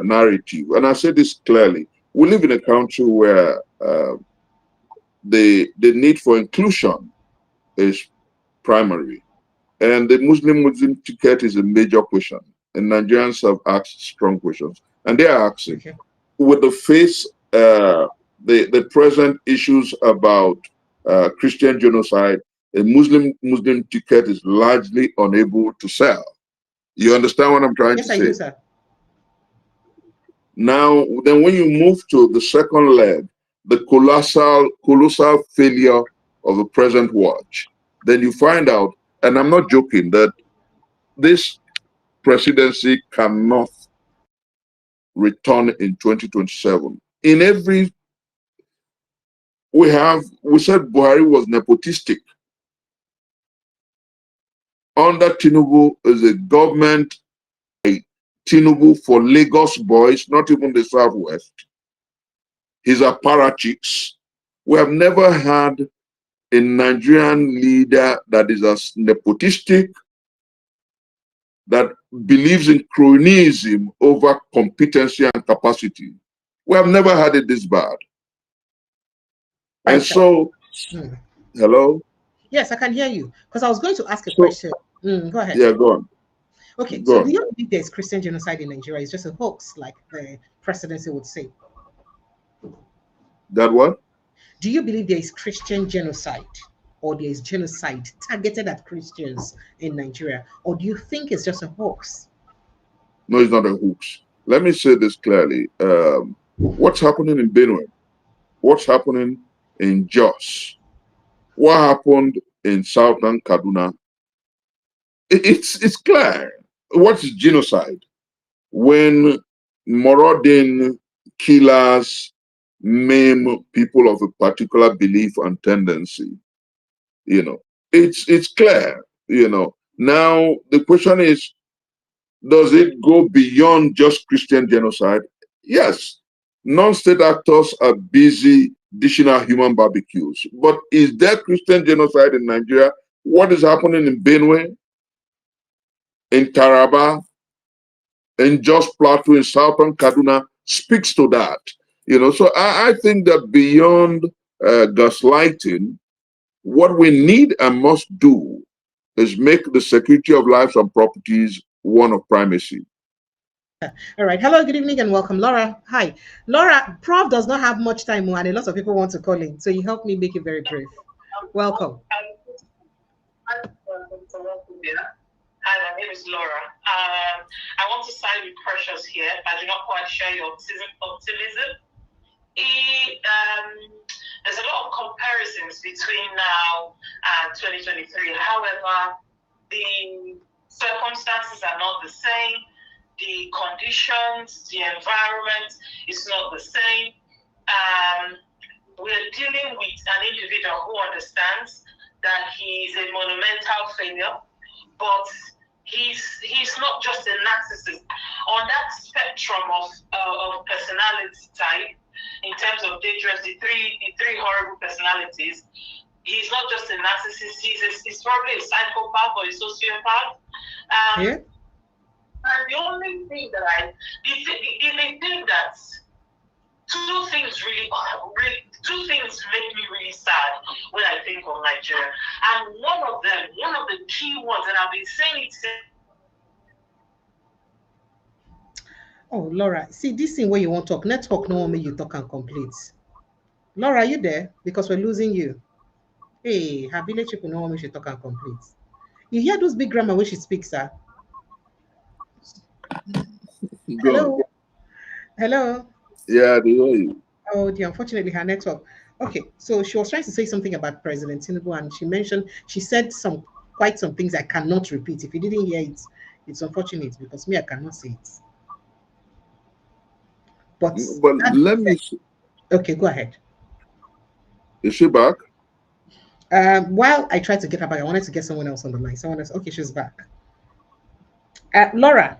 narrative. And I say this clearly: we live in a country where the need for inclusion is primary, and the Muslim ticket is a major question. And Nigerians have asked strong questions, and they are asking, Okay. with the face the present issues about Christian genocide, a Muslim ticket is largely unable to sell. You understand what I'm trying Yes, to I say? do, sir. Now, then, when you move to the second leg, the colossal failure of the present watch, then you find out, and I'm not joking, that this presidency cannot return in 2027. In every, we said Buhari was nepotistic. Under Tinubu is a government, Tinubu for Lagos boys, not even the Southwest. His apparatchiks. We have never had a Nigerian leader that is as nepotistic, that believes in cronyism over competency and capacity. We have never had it this bad. Right, And sir. so, hello? Yes, I can hear you. Because I was going to ask a So, question. Go ahead. yeah, go on. Okay, Go so do on. you believe there's Christian genocide in Nigeria? It's just a hoax, like the presidency would say. That what? Do you believe there is Christian genocide or there is genocide targeted at Christians in Nigeria? Or do you think it's just a hoax? No, it's not a hoax. Let me say this clearly. What's happening in Benue? What's happening in Jos? What happened in Southern Kaduna? It's clear. What is genocide? When marauding killers maim people of a particular belief and tendency, it's clear. Now the question is, does it go beyond just Christian genocide? Yes. Non-state actors are busy dishing out human barbecues. But is there Christian genocide in Nigeria? What is happening in Benue, in Taraba, in Jos Plateau, in Southern Kaduna speaks to that. So I think that beyond gaslighting, what we need and must do is make the security of lives and properties one of primacy. All right. Hello, good evening, and welcome, Laura. Hi. Laura, Prof does not have much time, and a lot of people want to call in. So you helped me make it very brief. Welcome. Hi, my name is Laura. I want to side with Precious here. I do not quite share your optimism. There's a lot of comparisons between now and 2023. However, the circumstances are not the same. The conditions, the environment is not the same. We're dealing with an individual who understands that he's a monumental failure, but he's not just a narcissist. On that spectrum of personality type, in terms of dangerous, the three horrible personalities, he's not just a narcissist. He's probably a psychopath or a sociopath. Yeah. And the only thing that two things make me really sad when I think of Nigeria. And one of the key ones, and I've been saying it since. Oh, Laura, see this thing where you want to talk, network no one make you talk and complete. Laura, are you there? Because we're losing you. Hey, her village people no one make you talk and complete. You hear those big grammar where she speaks, sir? Hello. Hello. Yeah, they hear you. Oh dear, unfortunately her network. Okay, so she was trying to say something about President Tinubu, and she said quite some things I cannot repeat. If you didn't hear it, it's unfortunate because me, I cannot say it. But But that let me see. okay, go ahead. Is she back? While I tried to get her back, I wanted to get someone else on the line. Someone else. Okay, she's back. Laura.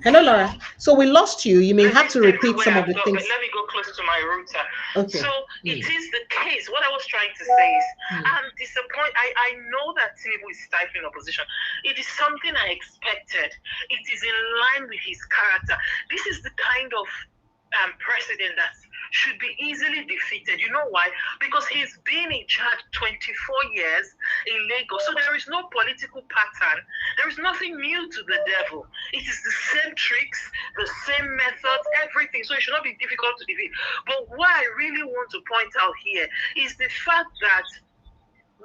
Hello, Laura. So we lost you. You may have to repeat some of the things. Let me go close to my router. Okay. So it is the case. What I was trying to say is, I'm disappointed. I know that Tinubu is stifling opposition. It is something I expected. It is in line with his character. This is the kind of president that should be easily defeated. You know why? Because he's been in charge 24 years in Lagos. So there is no political pattern. There is nothing new to the devil. It is the same tricks, the same methods, everything. So it should not be difficult to defeat. But what I really want to point out here is the fact that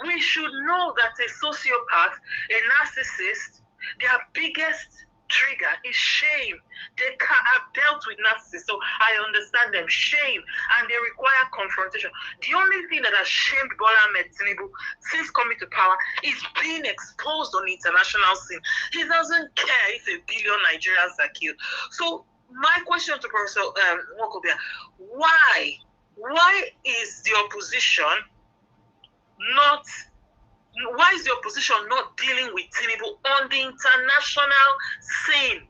we should know that a sociopath, a narcissist, their biggest trigger is shame. They have dealt with narcissists, so I understand them. Shame, and they require confrontation. The only thing that has shamed Bola Ahmed Tinubu since coming to power is being exposed on the international scene. He doesn't care if 1 billion Nigerians are killed. So my question to Professor Nwakobia, why is the opposition not dealing with Tinubu on the international scene?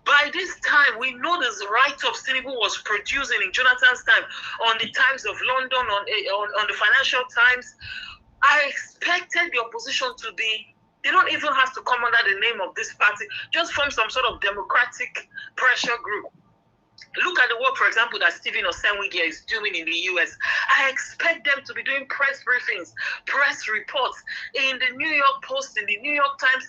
By this time, we know this write-ups Tinubu was producing in Jonathan's time on the Times of London, on the Financial Times. I expected the opposition to be, they don't even have to come under the name of this party, just form some sort of democratic pressure group. Look at the work, for example, that Stephen Osenwigia is doing in the US. I expect them to be doing press briefings, press reports in the New York Post, in the New York Times.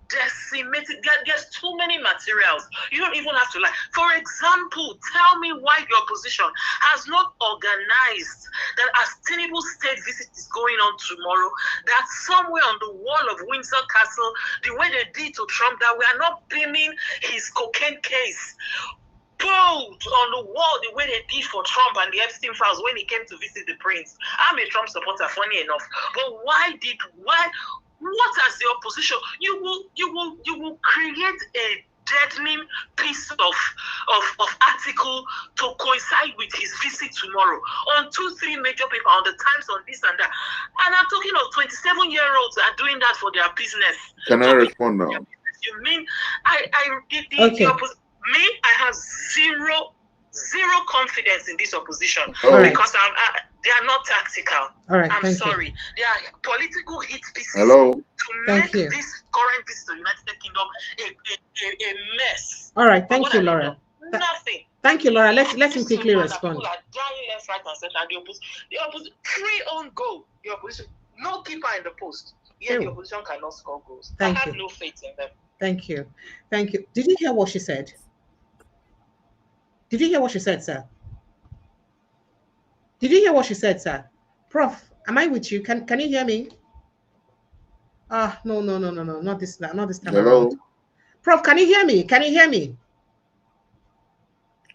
Decimated. There's too many materials. You don't even have to lie. For example, tell me why the opposition has not organized that as Tinubu's state visit is going on tomorrow, that somewhere on the wall of Windsor Castle, the way they did to Trump, that we are not pinning his cocaine case bold on the wall the way they did for Trump and the Epstein files when he came to visit the prince. I'm a Trump supporter, funny enough. But what as the opposition? You will create a deadening piece of article to coincide with his visit tomorrow on 2-3 major papers, on the Times, on this and that. And I'm talking of 27-year-olds are doing that for their business. Can I respond now? You mean Okay. I have zero confidence in this opposition because they are not tactical. All right, I'm sorry. They are political hit pieces to make this current visit to the United Kingdom a mess. All right, thank you, Laura. Nothing. Thank you, Laura. Let him quickly respond. People are dying left, right, and center. The opposition, free own goal. The opposition, no keeper in the post. Yet the opposition cannot score goals. I have no faith in them. Thank you. Thank you. Did you hear what she said? Did you hear what she said, sir? Did you hear what she said, sir? Prof, am I with you? Can you hear me? No, not this time around. Prof, can you hear me? Can you hear me?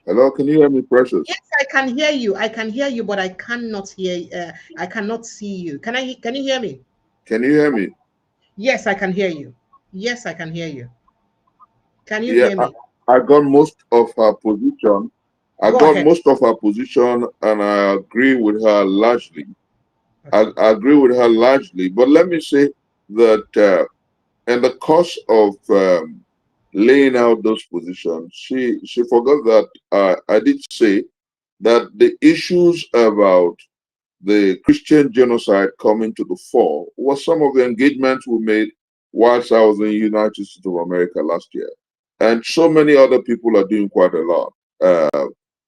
Hello, can you hear me, Precious? Yes, I can hear you. I can hear you, but I cannot hear. I cannot see you. Can you hear me? Can you hear me? Yes, I can hear you. Yes, I can hear you. Can you hear me? I got most of her position. Most of her position, and I agree with her largely. Okay. I agree with her largely. But let me say that in the course of laying out those positions, she forgot that I did say that the issues about the Christian genocide coming to the fore was some of the engagements we made whilst I was in the United States of America last year. And so many other people are doing quite a lot.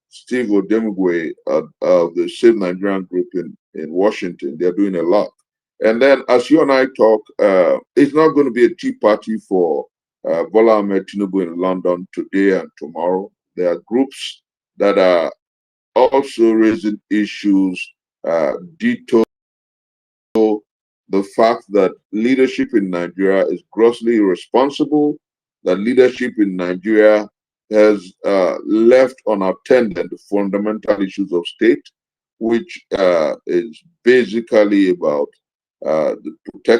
Steve Odemgwe of the Save Nigerian group in Washington, they're doing a lot. And then as you and I talk, it's not going to be a tea party for Bola Ahmed Tinubu in London today and tomorrow. There are groups that are also raising issues, detail the fact that leadership in Nigeria is grossly irresponsible, that leadership in Nigeria has left unattended the fundamental issues of state, which is basically about the protection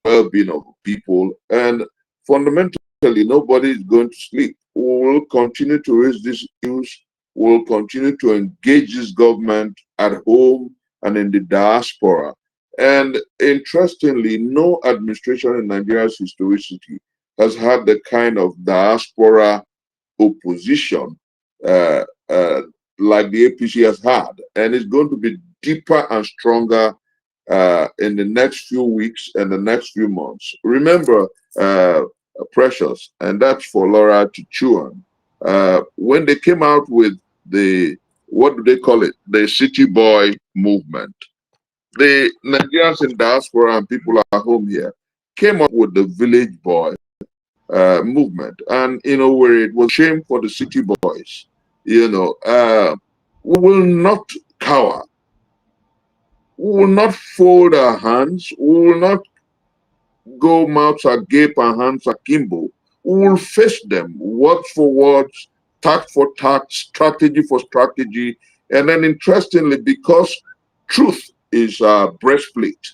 well-being of people, and fundamentally nobody is going to sleep. We will continue to raise these issues. We will continue to engage this government at home and in the diaspora. And interestingly, no administration in Nigeria's historicity has had the kind of diaspora opposition like the APC has had, and it's going to be deeper and stronger in the next few weeks and the next few months. Remember, Precious, and that's for Laura to chew on, when they came out with the, what do they call it, the City Boy movement, the Nigerians in diaspora and people at home here came up with the Village Boy movement, and where it was shame for the city boys. We will not cower. We will not fold our hands. We will not go mouths agape and hands akimbo. We will face them, words for words, tact for tact, strategy for strategy. And then interestingly, because truth is our breastplate,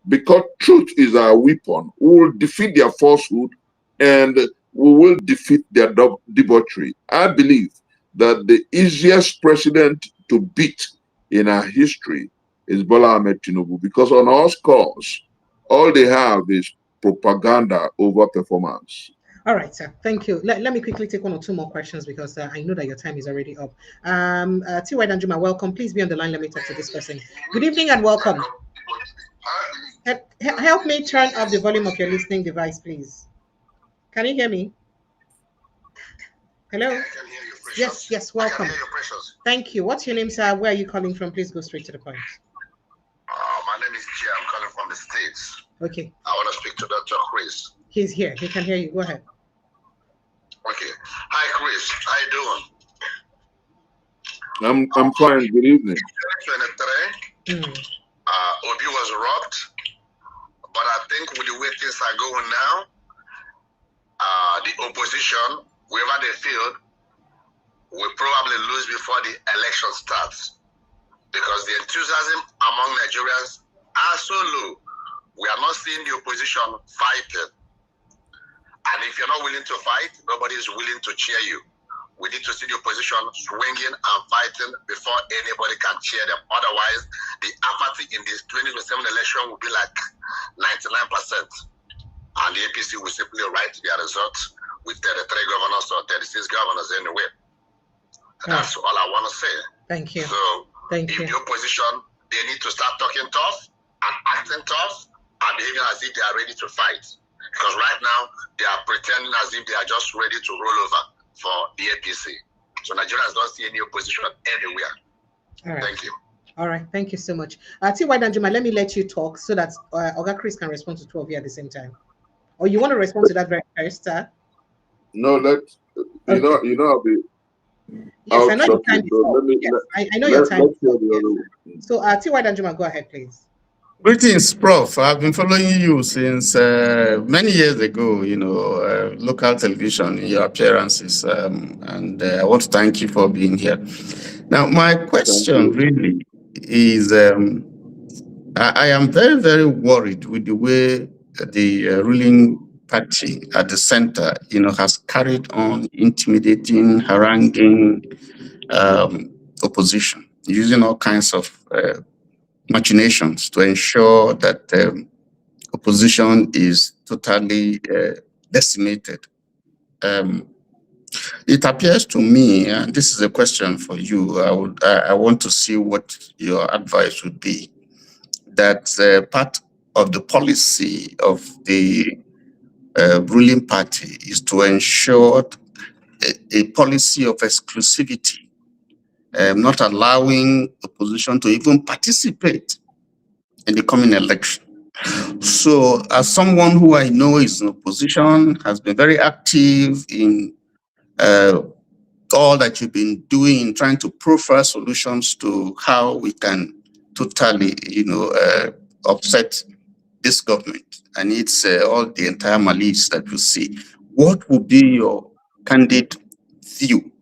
because truth is our weapon, we will defeat their falsehood and we will defeat their debauchery. I believe that the easiest president to beat in our history is Bola Ahmed Tinubu, because on all scores, all they have is propaganda over performance. All right, sir. Thank you. Let me quickly take one or two more questions because I know that your time is already up. T.Y. Danjuma, welcome. Please be on the line. Let me talk to this person. Good evening and welcome. Help me turn up the volume of your listening device, please. Can you hear me? Hello? I can hear you, Precious. Yes, welcome. I can hear you, Precious. Thank you. What's your name, sir? Where are you calling from? Please go straight to the point. My name is Jay. I'm calling from the States. Okay. I want to speak to Dr. Chris. He's here. He can hear you. Go ahead. Okay. Hi, Chris. How you doing? I'm fine. Good evening. 2023, Obi was robbed, but I think with the way things are going now, the opposition, wherever they feel, will probably lose before the election starts, because the enthusiasm among Nigerians are so low. We are not seeing the opposition fighting. And if you're not willing to fight, nobody is willing to cheer you. We need to see the opposition swinging and fighting before anybody can cheer them. Otherwise, the apathy in this 2027 election will be like 99%. And the APC will simply write their results with 33 governors or 36 governors anyway. That's all I want to say. Thank you. So, Thank you. the opposition, they need to start talking tough and acting tough and behaving as if they are ready to fight. Because right now, they are pretending as if they are just ready to roll over for the APC. So Nigerians don't see any opposition anywhere. All right. Thank you. All right. Thank you so much. T.Y. Danjuma, let me let you talk so that Oga Chris can respond to 12 of you at the same time. Or you want to respond to that very first, sir? No, let's, Okay. I'll be. Yes, I know your time is up. Yes, I know your time is up. Yes. So T.Y. Danjuma, go ahead, please. Greetings, Prof. I've been following you since many years ago, local television, your appearances, and I want to thank you for being here. Now, my question really is, I am very, very worried with the way the ruling party at the center, has carried on intimidating, haranguing opposition, using all kinds of machinations to ensure that opposition is totally decimated. It appears to me, and this is a question for you, I want to see what your advice would be, that part of the policy of the ruling party is to ensure a policy of exclusivity, not allowing opposition to even participate in the coming election. So as someone who I know is in opposition, has been very active in all that you've been doing, trying to proffer solutions to how we can totally, offset this government and it's all the entire malice that you see, what would be your candid view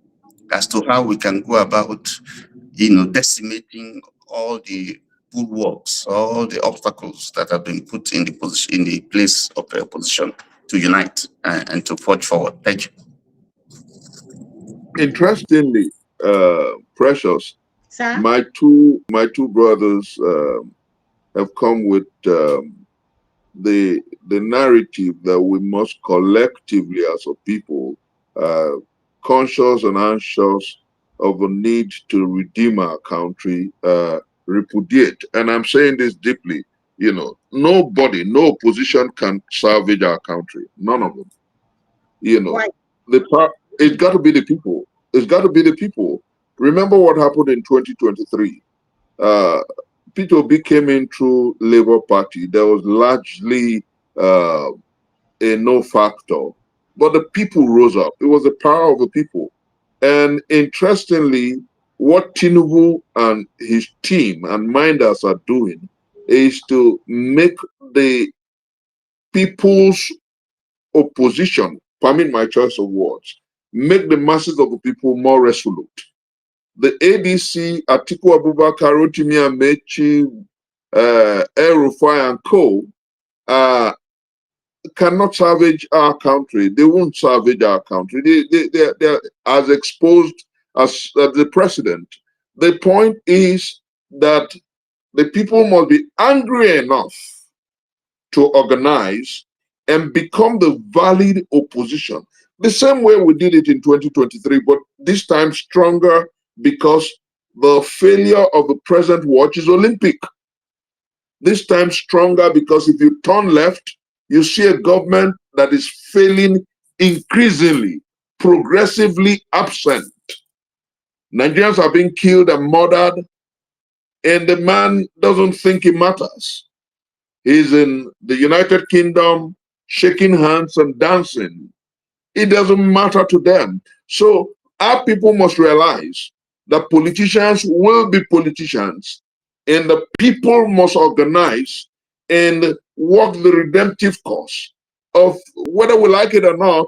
as to how we can go about, decimating all the bulwarks, all the obstacles that have been put in the position, in the place of the opposition to unite and to forge forward? Thank you. Interestingly, Precious, Sir? my two brothers have come with the narrative that we must collectively as a people, conscious and anxious of a need to redeem our country, repudiate. And I'm saying this deeply, nobody, no opposition can salvage our country. None of them. Why? It's got to be the people. It's got to be the people. Remember what happened in 2023. Peter Obi came in through Labour Party. There was largely a no factor. But the people rose up. It was the power of the people. And interestingly, what Tinubu and his team and minders are doing is to make the people's opposition, permit my choice of words, make the masses of the people more resolute. The ADC, Atiku Abubakar, Rotimi Amechi, El-Rufai and co. Cannot salvage our country. They won't salvage our country. They're as exposed as the president. The point is that the people must be angry enough to organize and become the valid opposition. The same way we did it in 2023, but this time stronger because the failure of the present watch is Olympic. This time stronger because if you turn left, you see a government that is failing increasingly, progressively absent. Nigerians are being killed and murdered, and the man doesn't think it matters. He's in the United Kingdom, shaking hands and dancing. It doesn't matter to them. So our people must realize that politicians will be politicians, and the people must organize and walk the redemptive cause of, whether we like it or not,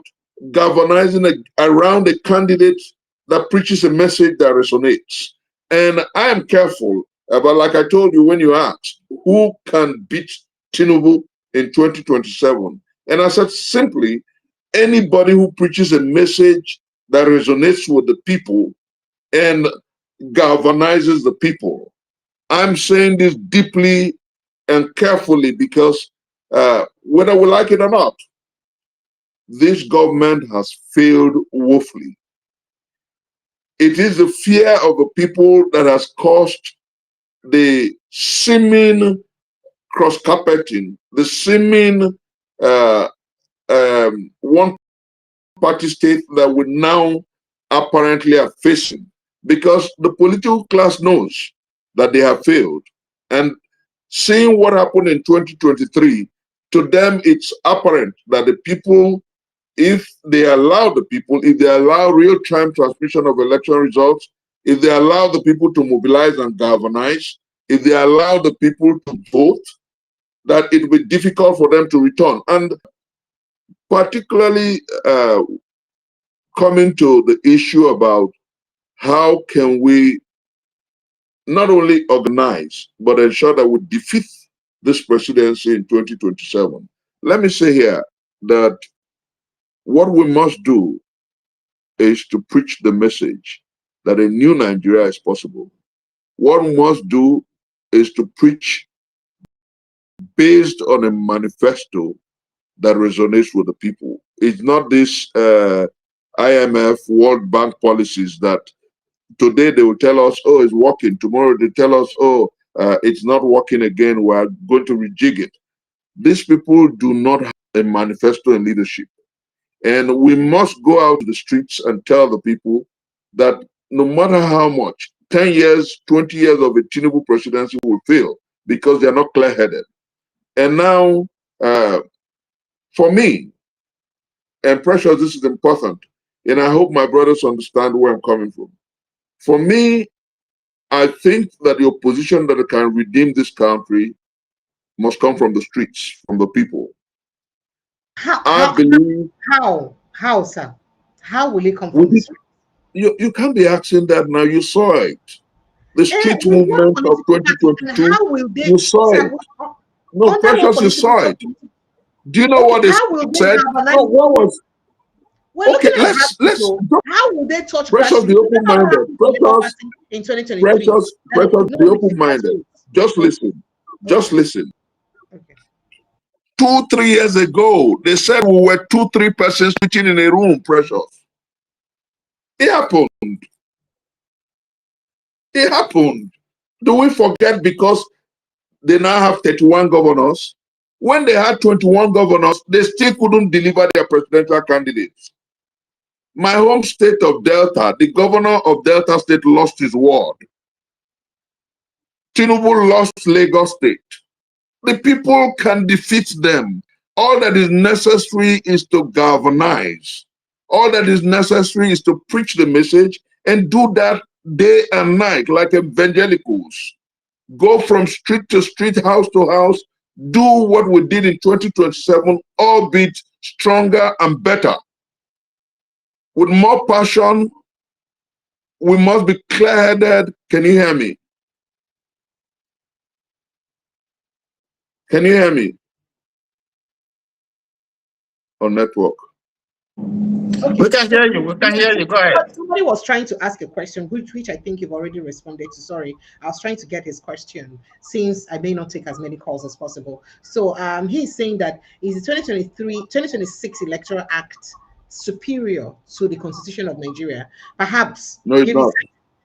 galvanizing around a candidate that preaches a message that resonates. And I am careful about, like I told you when you asked, who can beat Tinubu in 2027? And I said simply, anybody who preaches a message that resonates with the people and galvanizes the people. I'm saying this deeply and carefully because whether we like it or not, this government has failed woefully. It is the fear of the people that has caused the seeming cross-carpeting, the seeming one-party state that we now apparently are facing, because the political class knows that they have failed. And seeing what happened in 2023, to them it's apparent that the people, if they allow the people, if they allow real-time transmission of election results, if they allow the people to mobilize and galvanize, if they allow the people to vote, that it will be difficult for them to return. And particularly coming to the issue about how can we not only organize, but ensure that we defeat this presidency in 2027. Let me say here that what we must do is to preach the message that a new Nigeria is possible. What we must do is to preach based on a manifesto that resonates with the people. It's not this IMF, World Bank policies that today they will tell us, oh, it's working. Tomorrow they tell us, oh, it's not working again. We're going to rejig it. These people do not have a manifesto in leadership. And we must go out to the streets and tell the people that no matter how much, 10 years, 20 years of a Tinubu presidency will fail because they're not clear-headed. And now, for me, and Precious, this is important, and I hope my brothers understand where I'm coming from. For me, I think that the opposition that can redeem this country must come from the streets, from the people. How, sir? How will it come from the streets? You can't be asking that now. You saw it. The street movement of 2022, how will they, you saw sir, it. No, Precious, you saw it. Do you know what they said? No, what was? Okay, let's. How will they touch Precious, the open-minded. Precious, in 2023. Precious, the open-minded. Just listen. Just listen. Okay. 2-3 years ago, they said we were 2-3 persons sitting in a room, Precious. It happened. It happened. Do we forget because they now have 31 governors? When they had 21 governors, they still couldn't deliver their presidential candidates. My home state of Delta, the governor of Delta State lost his ward. Tinubu lost Lagos State. The people can defeat them. All that is necessary is to galvanize. All that is necessary is to preach the message and do that day and night like evangelicals. Go from street to street, house to house, do what we did in 2027, albeit stronger and better. With more passion, we must be clear-headed. Can you hear me? Can you hear me? On network. Okay. We can hear you. We can hear you. Go ahead. Somebody was trying to ask a question, which I think you've already responded to. Sorry, I was trying to get his question since I may not take as many calls as possible. So he's saying that is the 2026 Electoral Act superior to the Constitution of Nigeria? Perhaps. No, it's not.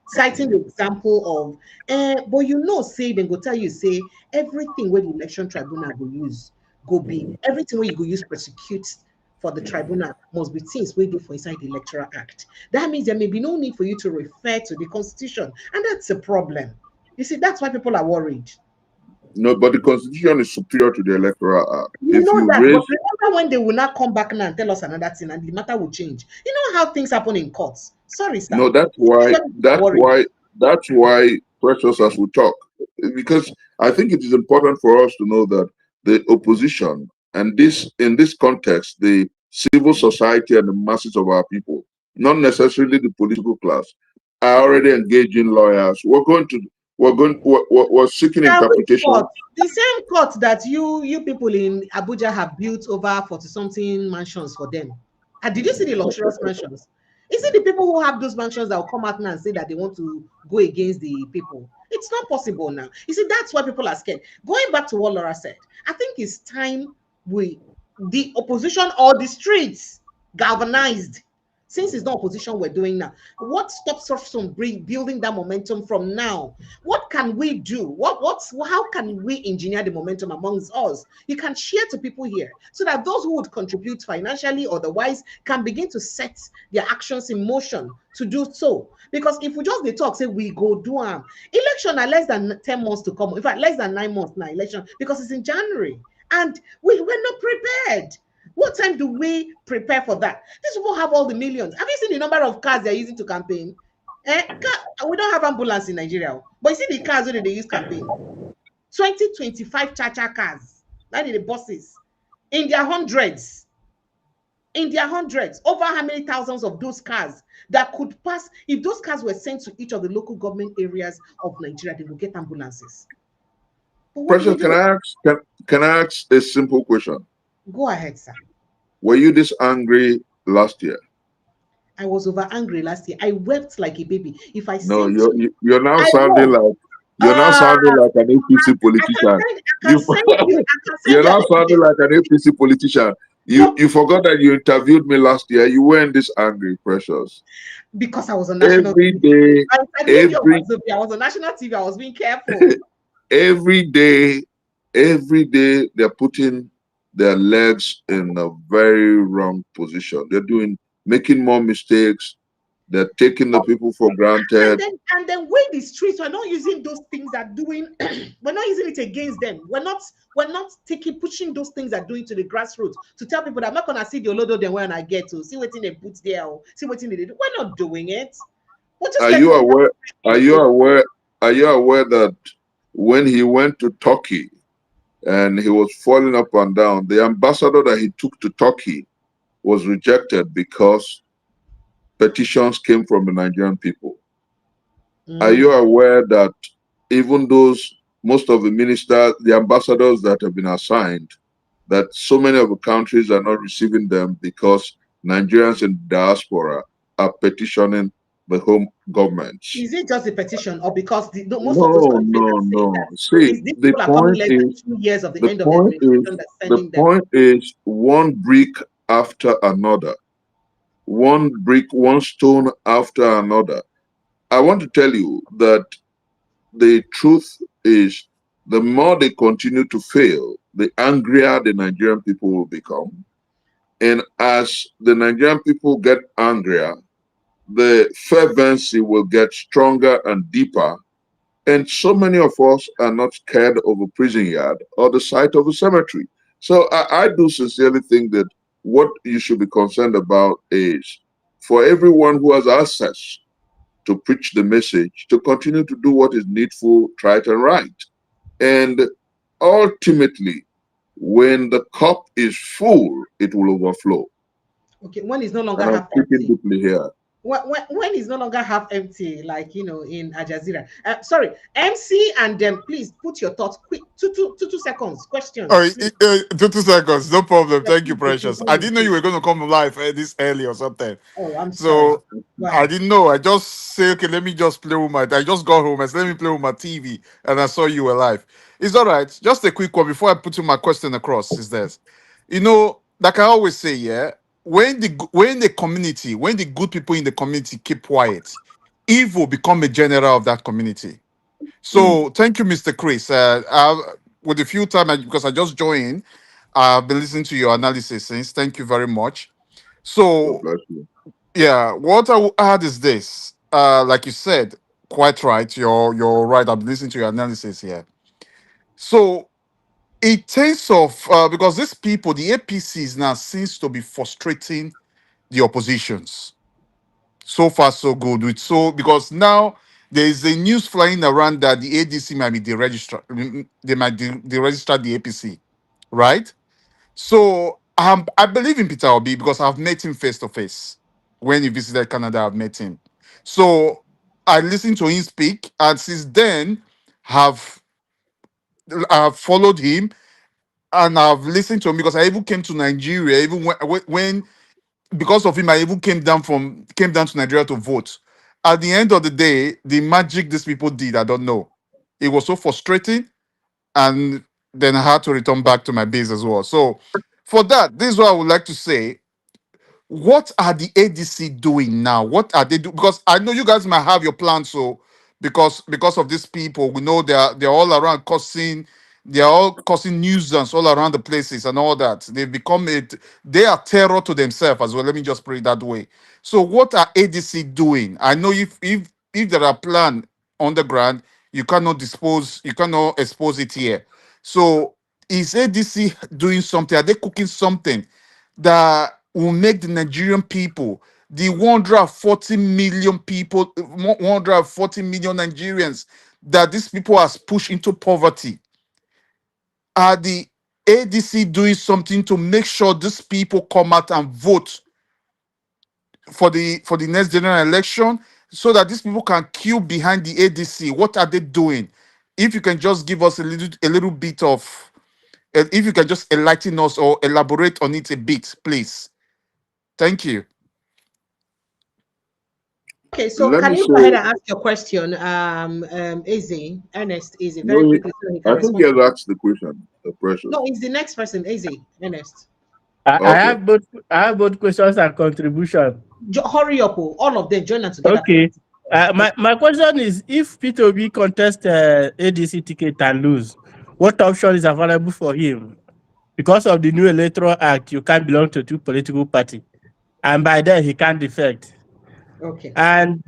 Citing the example of, but you know, say then go tell you say everything where the election tribunal will use go be everything where you go use prosecute for the tribunal must be things we do for inside the Electoral Act. That means there may be no need for you to refer to the Constitution, and that's a problem. You see, that's why people are worried. No, but the Constitution is superior to the Electoral Act. You know that, but remember when they will not come back now and tell us another thing, and the matter will change. You know how things happen in courts. Sorry, sir. No, that's why, Precious, as we talk, because I think it is important for us to know that the opposition and in this context, the civil society and the masses of our people, not necessarily the political class, are already engaging lawyers. We're seeking interpretation. The same court that you people in Abuja have built over 40-something mansions for them. And did you see the luxurious mansions? Is it the people who have those mansions that will come out now and say that they want to go against the people? It's not possible now. You see, that's why people are scared. Going back to what Laura said, I think it's time the opposition or the streets galvanized. Since it's not opposition we're doing now, what stops us from building that momentum from now? What can we do? How can we engineer the momentum amongst us? You can share to people here so that those who would contribute financially or otherwise can begin to set their actions in motion to do so. Because if we just talk, say we go do election are less than 10 months to come. In fact, less than 9 months now, election, because it's in January. And we're not prepared. What time do we prepare for that? These people have all the millions. Have you seen the number of cars they're using to campaign? We don't have ambulance in Nigeria, but you see the cars that they use campaign. 20-25 cha-cha cars. That is the buses. In their hundreds. Over how many thousands of those cars that could pass? If those cars were sent to each of the local government areas of Nigeria, they would get ambulances. Precious, can I ask a simple question? Go ahead, sir. Were you this angry last year? I was over angry last year. I wept like a baby. If I no, you're now sounding like an APC politician. You're now sounding like an APC politician. You forgot that you interviewed me last year. You weren't this angry, Precious. Because I was on national TV. I was on national TV. I was being careful. Every day they're putting their legs in a very wrong position. They're making more mistakes. They're taking the people for granted. And then when the streets, we're not using those things that doing, we're not using it against them. We're not pushing those things that doing to the grassroots to tell people that I'm not gonna see the Olodo then when I get to see what they put there or see what they do. We're not doing it. Are you aware that when he went to Turkey and he was falling up and down. The ambassador that he took to Turkey was rejected because petitions came from the Nigerian people. Are you aware that even most of the ministers, the ambassadors that have been assigned, that so many of the countries are not receiving them because Nigerians in diaspora are petitioning the home governments? Is it just a petition, or because most of those No, countries no, are saying no. that See, these the people are coming point less than is, 2 years of the the end of the point is, administration that's the sending them? point is one brick after another, one brick, one stone after another. I want to tell you that the truth is, the more they continue to fail, the angrier the Nigerian people will become. And as the Nigerian people get angrier, the fervency will get stronger and deeper. And so many of us are not scared of a prison yard or the sight of a cemetery. So I do sincerely think that what you should be concerned about is for everyone who has access to preach the message, to continue to do what is needful, right, and right. And ultimately, when the cup is full, it will overflow. Okay, when it's no longer And I'm half speaking empty. deeply here. When it's no longer half empty, like in Al Jazeera. Sorry, MC, and then please put your thoughts quick. Two seconds. Questions. Oh, 2 seconds, no problem. Yeah, Thank you, please, Precious. I didn't know you were going to come live this early or something. Oh, I'm sorry. So Go I ahead. didn't know. I just say, okay, let me just play with my. I just got home. I said, let me play with my TV, and I saw you were live. It's all right. Just a quick one before I put my question across. Is this, like I always say, yeah. When the community, when the good people in the community keep quiet, evil become a general of that community. So thank you, Mr. Chris. With a few time because I just joined, I've been listening to your analysis since. Thank you very much. God So bless you. yeah, what I will add is this. Like you said, quite right. You're right. I'm listening to your analysis here. So in terms of because these people, the APCs now seems to be frustrating the oppositions. So far, so good. Because now there is a news flying around that the ADC might be deregistered. They might deregister the APC, right? So I believe in Peter Obi because I've met him face to face. When he visited Canada, I've met him. So I listened to him speak, and since then have I've followed him and I've listened to him because I even came to Nigeria. Even when because of him, I even came down to Nigeria to vote. At the end of the day, the magic these people did, I don't know. It was so frustrating, and then I had to return back to my base as well. So, for that, this is what I would like to say. What are the ADC doing now? What are they doing? Because I know you guys might have your plans. So, because of these people, we know they're all around causing. They are all causing nuisance all around the places and all that. They are terror to themselves as well. Let me just put it that way. So what are ADC doing? I know if there are plan on the ground, you cannot expose it here. So is ADC doing something? Are they cooking something that will make the Nigerian people, the 140 million people, 140 million Nigerians that these people has pushed into poverty? Are the ADC doing something to make sure these people come out and vote for the next general election so that these people can queue behind the ADC? What are they doing? If you can just give us a little bit of, if you can just enlighten us or elaborate on it a bit, please. Thank you. Okay, so Let can me you go ahead say, and ask your question, Ernest, very no, quickly so he can I think respond he to has you. asked the question, the Precious. No, it's the next person, Ernest. I Okay. have both questions and contribution. Hurry up, oh, all of them join them together for Okay. you. My question is, if P2B contest ADC ticket and lose, what option is available for him? Because of the new electoral act, you can't belong to two political parties, and by then he can't defect. Okay. And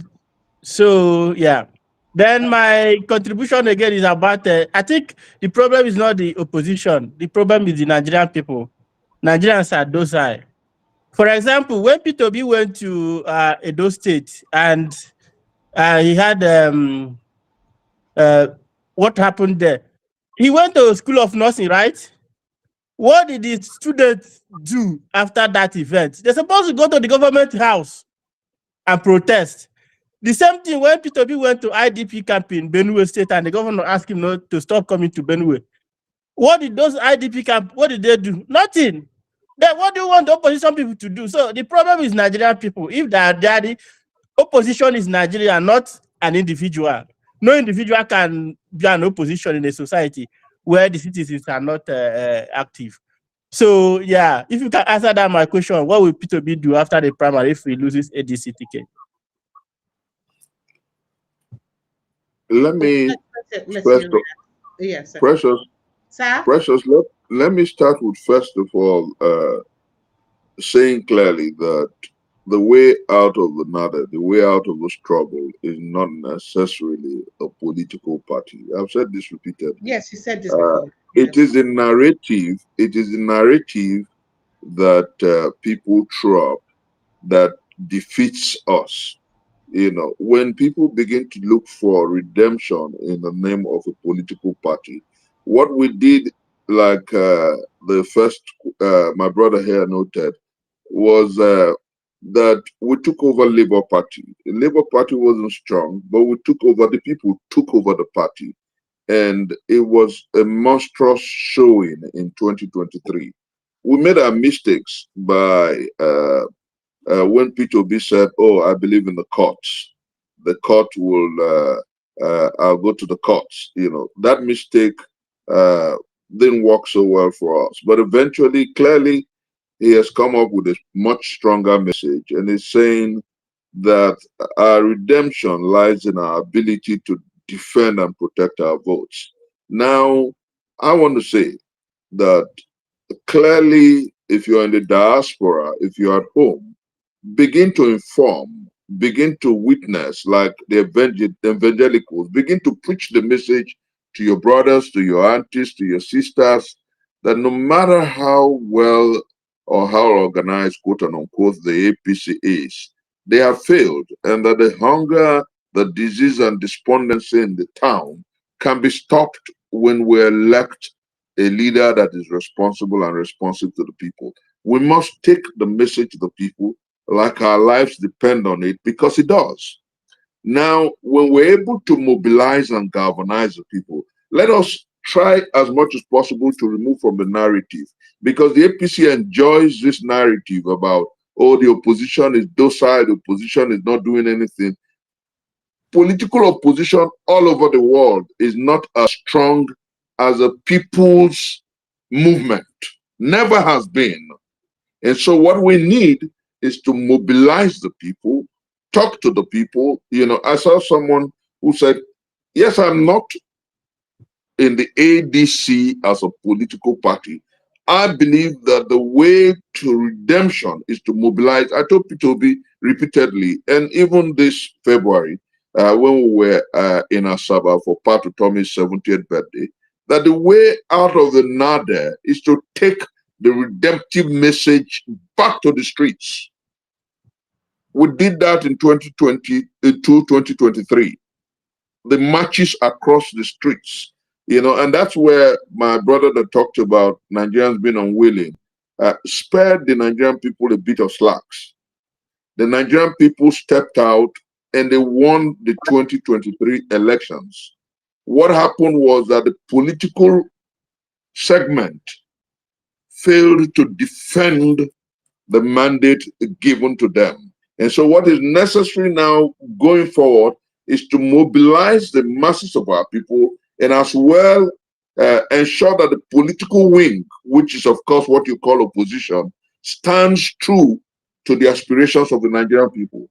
so yeah. Then my contribution again is about I think the problem is not the opposition. The problem is the Nigerian people. Nigerians are docile. For example, when P2B went to Edo State and he had what happened there? He went to a school of nursing, right? What did the students do after that event? They're supposed to go to the government house and protest. The same thing when P2B went to IDP camp in Benue State and the governor asked him not to stop coming to Benue. What did those IDP camp, what did they do? Nothing. Then what do you want the opposition people to do? So the problem is Nigerian people. If the opposition is Nigeria, not an individual. No individual can be an opposition in a society where the citizens are not active. So yeah, if you can answer that my question, what will P2B do after the primary if he loses ADC ticket? Let me Let's first, hear it. Yes, sir. Precious. Let me start with first of all saying clearly that the way out of the matter, the way out of this trouble, is not necessarily a political party. I've said this repeatedly. Yes, you said this before. It is a narrative. It is a narrative that people throw up that defeats us. You know, when people begin to look for redemption in the name of a political party, what we did, like the first, my brother here noted, was that we took over Labour Party. The Labour Party wasn't strong, but we took over, the people took over the party. And it was a monstrous showing in 2023. We made our mistakes by when P2B said, "Oh, I believe in the courts. The court will, I'll go to the courts." You know, that mistake didn't work so well for us. But eventually, clearly, he has come up with a much stronger message, and is saying that our redemption lies in our ability to defend and protect our votes. Now, I want to say that clearly, if you're in the diaspora, if you're at home, begin to inform, begin to witness, like the evangelicals, begin to preach the message to your brothers, to your aunties, to your sisters, that no matter how well or how organized, quote unquote, the APC is, they have failed, and that the hunger, the disease, and despondency in the town can be stopped when we elect a leader that is responsible and responsive to the people. We must take the message to the people like our lives depend on it, because it does. Now, when we're able to mobilize and galvanize the people, let us try as much as possible to remove from the narrative, because the APC enjoys this narrative about, oh, the opposition is docile, the opposition is not doing anything. Political opposition all over the world is not as strong as a people's movement. Never has been. And so what we need is to mobilize the people, talk to the people. You know, I saw someone who said, yes, I'm not in the ADC as a political party. I believe that the way to redemption is to mobilize. I told P2B repeatedly, and even this February, when we were in Asaba for Patu Tommy's 70th birthday, that the way out of the nadir is to take the redemptive message back to the streets. We did that in 2022, 2023. The marches across the streets, you know, and that's where my brother that talked about Nigerians being unwilling spared the Nigerian people a bit of slacks. The Nigerian people stepped out and they won the 2023 elections. What happened was that the political segment failed to defend the mandate given to them. And so what is necessary now going forward is to mobilize the masses of our people, and as well ensure that the political wing, which is of course what you call opposition, stands true to the aspirations of the Nigerian people.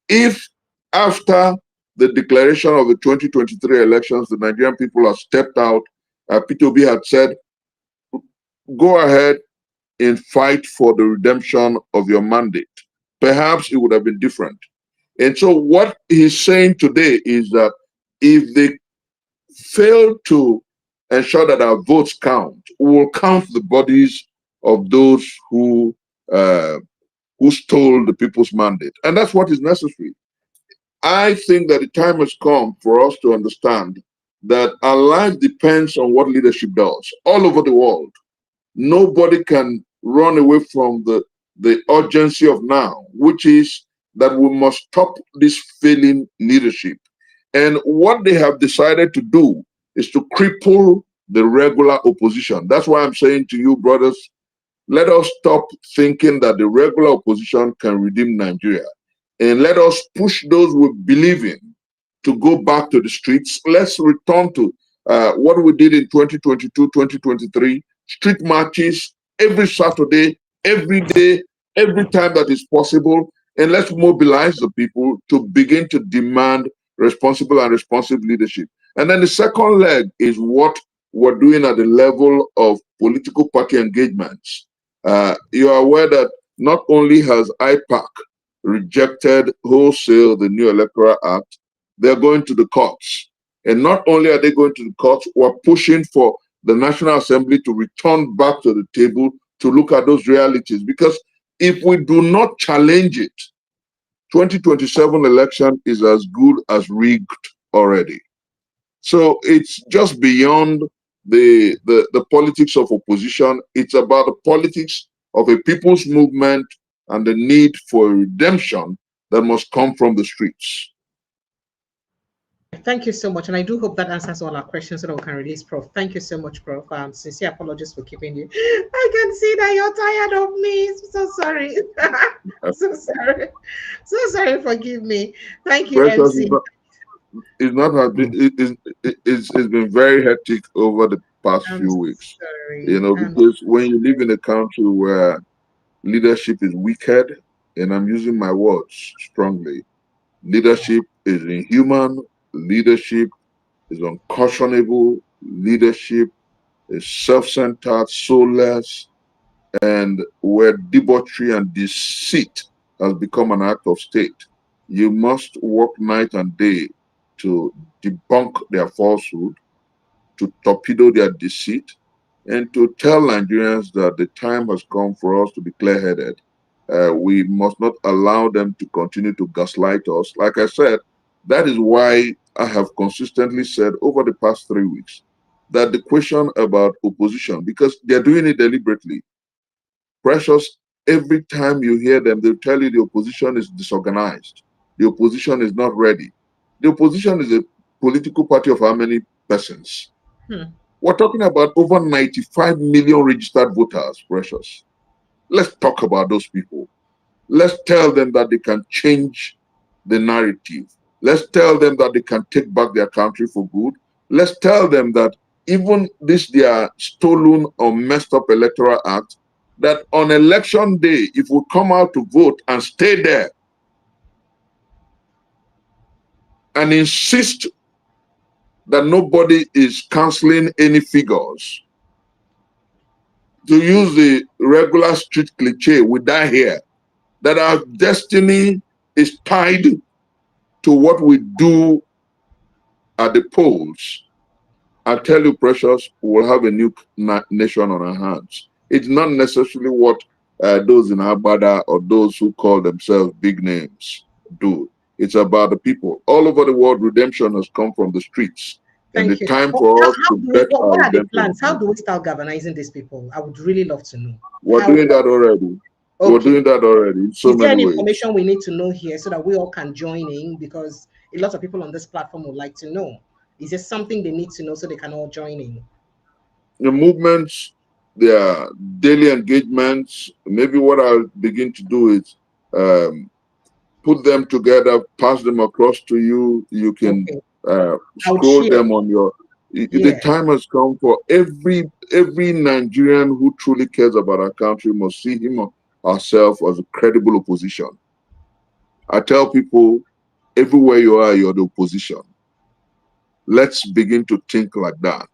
If after the declaration of the 2023 elections, the Nigerian people have stepped out, P2B had said, go ahead and fight for the redemption of your mandate, perhaps it would have been different. And so what he's saying today is that if they fail to ensure that our votes count, we will count the bodies of those who stole the people's mandate. And that's what is necessary. I think that the time has come for us to understand that our life depends on what leadership does all over the world. Nobody can run away from the urgency of now, which is that we must stop this failing leadership. And what they have decided to do is to cripple the regular opposition. That's why I'm saying to you, brothers, let us stop thinking that the regular opposition can redeem Nigeria. And let us push those we believe in to go back to the streets. Let's return to what we did in 2022, 2023, street marches every Saturday, every day, every time that is possible. And let's mobilize the people to begin to demand responsible and responsive leadership. And then the second leg is what we're doing at the level of political party engagements. You are aware that not only has IPAC rejected wholesale the new Electoral Act, they're going to the courts. And not only are they going to the courts, we're pushing for the National Assembly to return back to the table to look at those realities. Because if we do not challenge it, 2027 election is as good as rigged already. So it's just beyond the politics of opposition. It's about the politics of a people's movement and the need for redemption that must come from the streets. Thank you so much. And I do hope that answers all our questions so that we can release Prof. Thank you so much, Prof. Sincere apologies for keeping you. I can see that you're tired of me. So sorry. So sorry. So sorry. Forgive me. Thank you, Precious, MC. It's been very hectic over the past few weeks. Sorry. You know, because when you live in a country where leadership is wicked, and I'm using my words strongly, leadership is inhuman, leadership is unconscionable, leadership is self-centered, soulless, and where debauchery and deceit has become an act of state. You must work night and day to debunk their falsehood, to torpedo their deceit, and to tell Nigerians that the time has come for us to be clear-headed. We must not allow them to continue to gaslight us. Like I said, that is why I have consistently said over the past 3 weeks that the question about opposition, because they're doing it deliberately. Precious, every time you hear them, they'll tell you the opposition is disorganized. The opposition is not ready. The opposition is a political party of how many persons? We're talking about over 95 million registered voters, Precious. Let's talk about those people. Let's tell them that they can change the narrative. Let's tell them that they can take back their country for good. Let's tell them that even this their stolen or messed up electoral act, that on election day, if we come out to vote and stay there and insist that nobody is canceling any figures, to use the regular street cliche, we die here, that our destiny is tied to what we do at the polls. I tell you, Precious, we'll have a new nation on our hands. It's not necessarily what those in Abada or those who call themselves big names do. It's about the people. All over the world, redemption has come from the streets. Thank and the you. time for us to bet our what are the redemption. plans? How do we start galvanizing these people? I would really love to know. We're doing that already. Okay. We're doing that already in so many ways. Is there any information we need to know here so that we all can join in? Because a lot of people on this platform would like to know. Is there something they need to know so they can all join in? The movements, their daily engagements, maybe what I'll begin to do is put them together, pass them across to you. You can scroll them on your... The time has come for every Nigerian who truly cares about our country must see him or herself as a credible opposition. I tell people, everywhere you are, you're the opposition. Let's begin to think like that.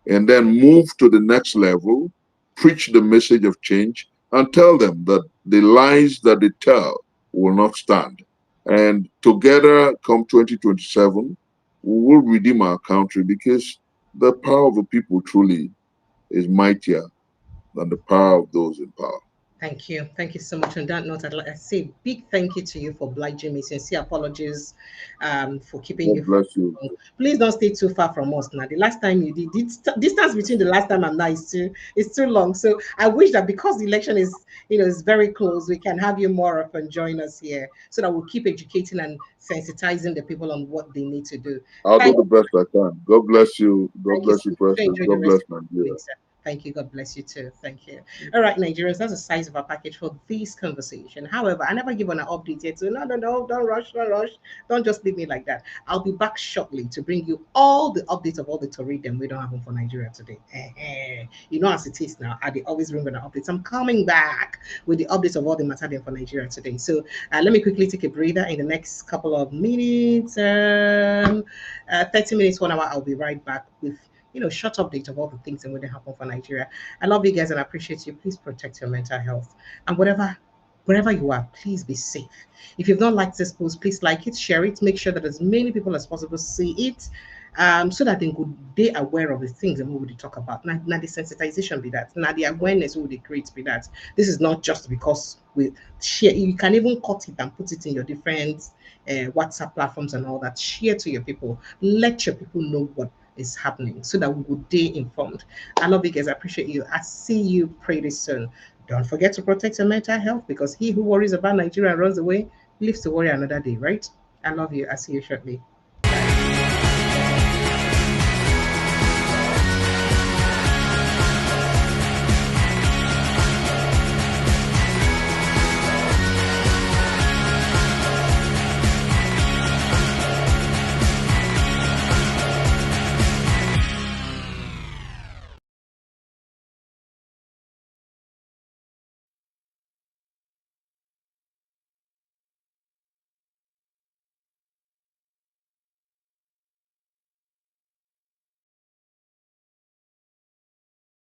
And then move to the next level, preach the message of change, and tell them that the lies that they tell will not stand. And together, come 2027, we will redeem our country, because the power of the people truly is mightier than the power of those in power. Thank you. Thank you so much. On that note, I'd like to say big thank you to you for obliging me. Sincere apologies for keeping God you for bless you. long. Please don't stay too far from us now. The last time you did, the distance between the last time and now is too long. So I wish that because the election is, is very close, we can have you more often join us here so that we'll keep educating and sensitizing the people on what they need to do. I'll do Thank the best I can. God bless you. God Thank you bless so you, much. President. Enjoy the God rest bless of the Nigeria. evening, sir. Thank you. God bless you too. Thank you. All right, Nigerians, that's the size of our package for this conversation. However, I never give an update yet. So no, don't rush, don't rush. Don't just leave me like that. I'll be back shortly to bring you all the updates of all the tourism we don't have for Nigeria today. You know, as it is now, I always bring the updates. I'm coming back with the updates of all the matter for Nigeria today. So let me quickly take a breather in the next couple of minutes. 30 minutes, 1 hour, I'll be right back with short update of all the things that would happen for Nigeria. I love you guys and I appreciate you. Please protect your mental health. And wherever you are, please be safe. If you've not liked this post, please like it, share it, make sure that as many people as possible see it. So that they aware of the things that we would talk about. Now the sensitization be that. Now the awareness we would create be that. This is not just because we share. You can even cut it and put it in your different WhatsApp platforms and all that. Share to your people. Let your people know what is happening so that we would stay informed. I love you guys. I appreciate you. I see you pretty soon. Don't forget to protect your mental health because he who worries about Nigeria and runs away lives to worry another day, right? I love you. I see you shortly.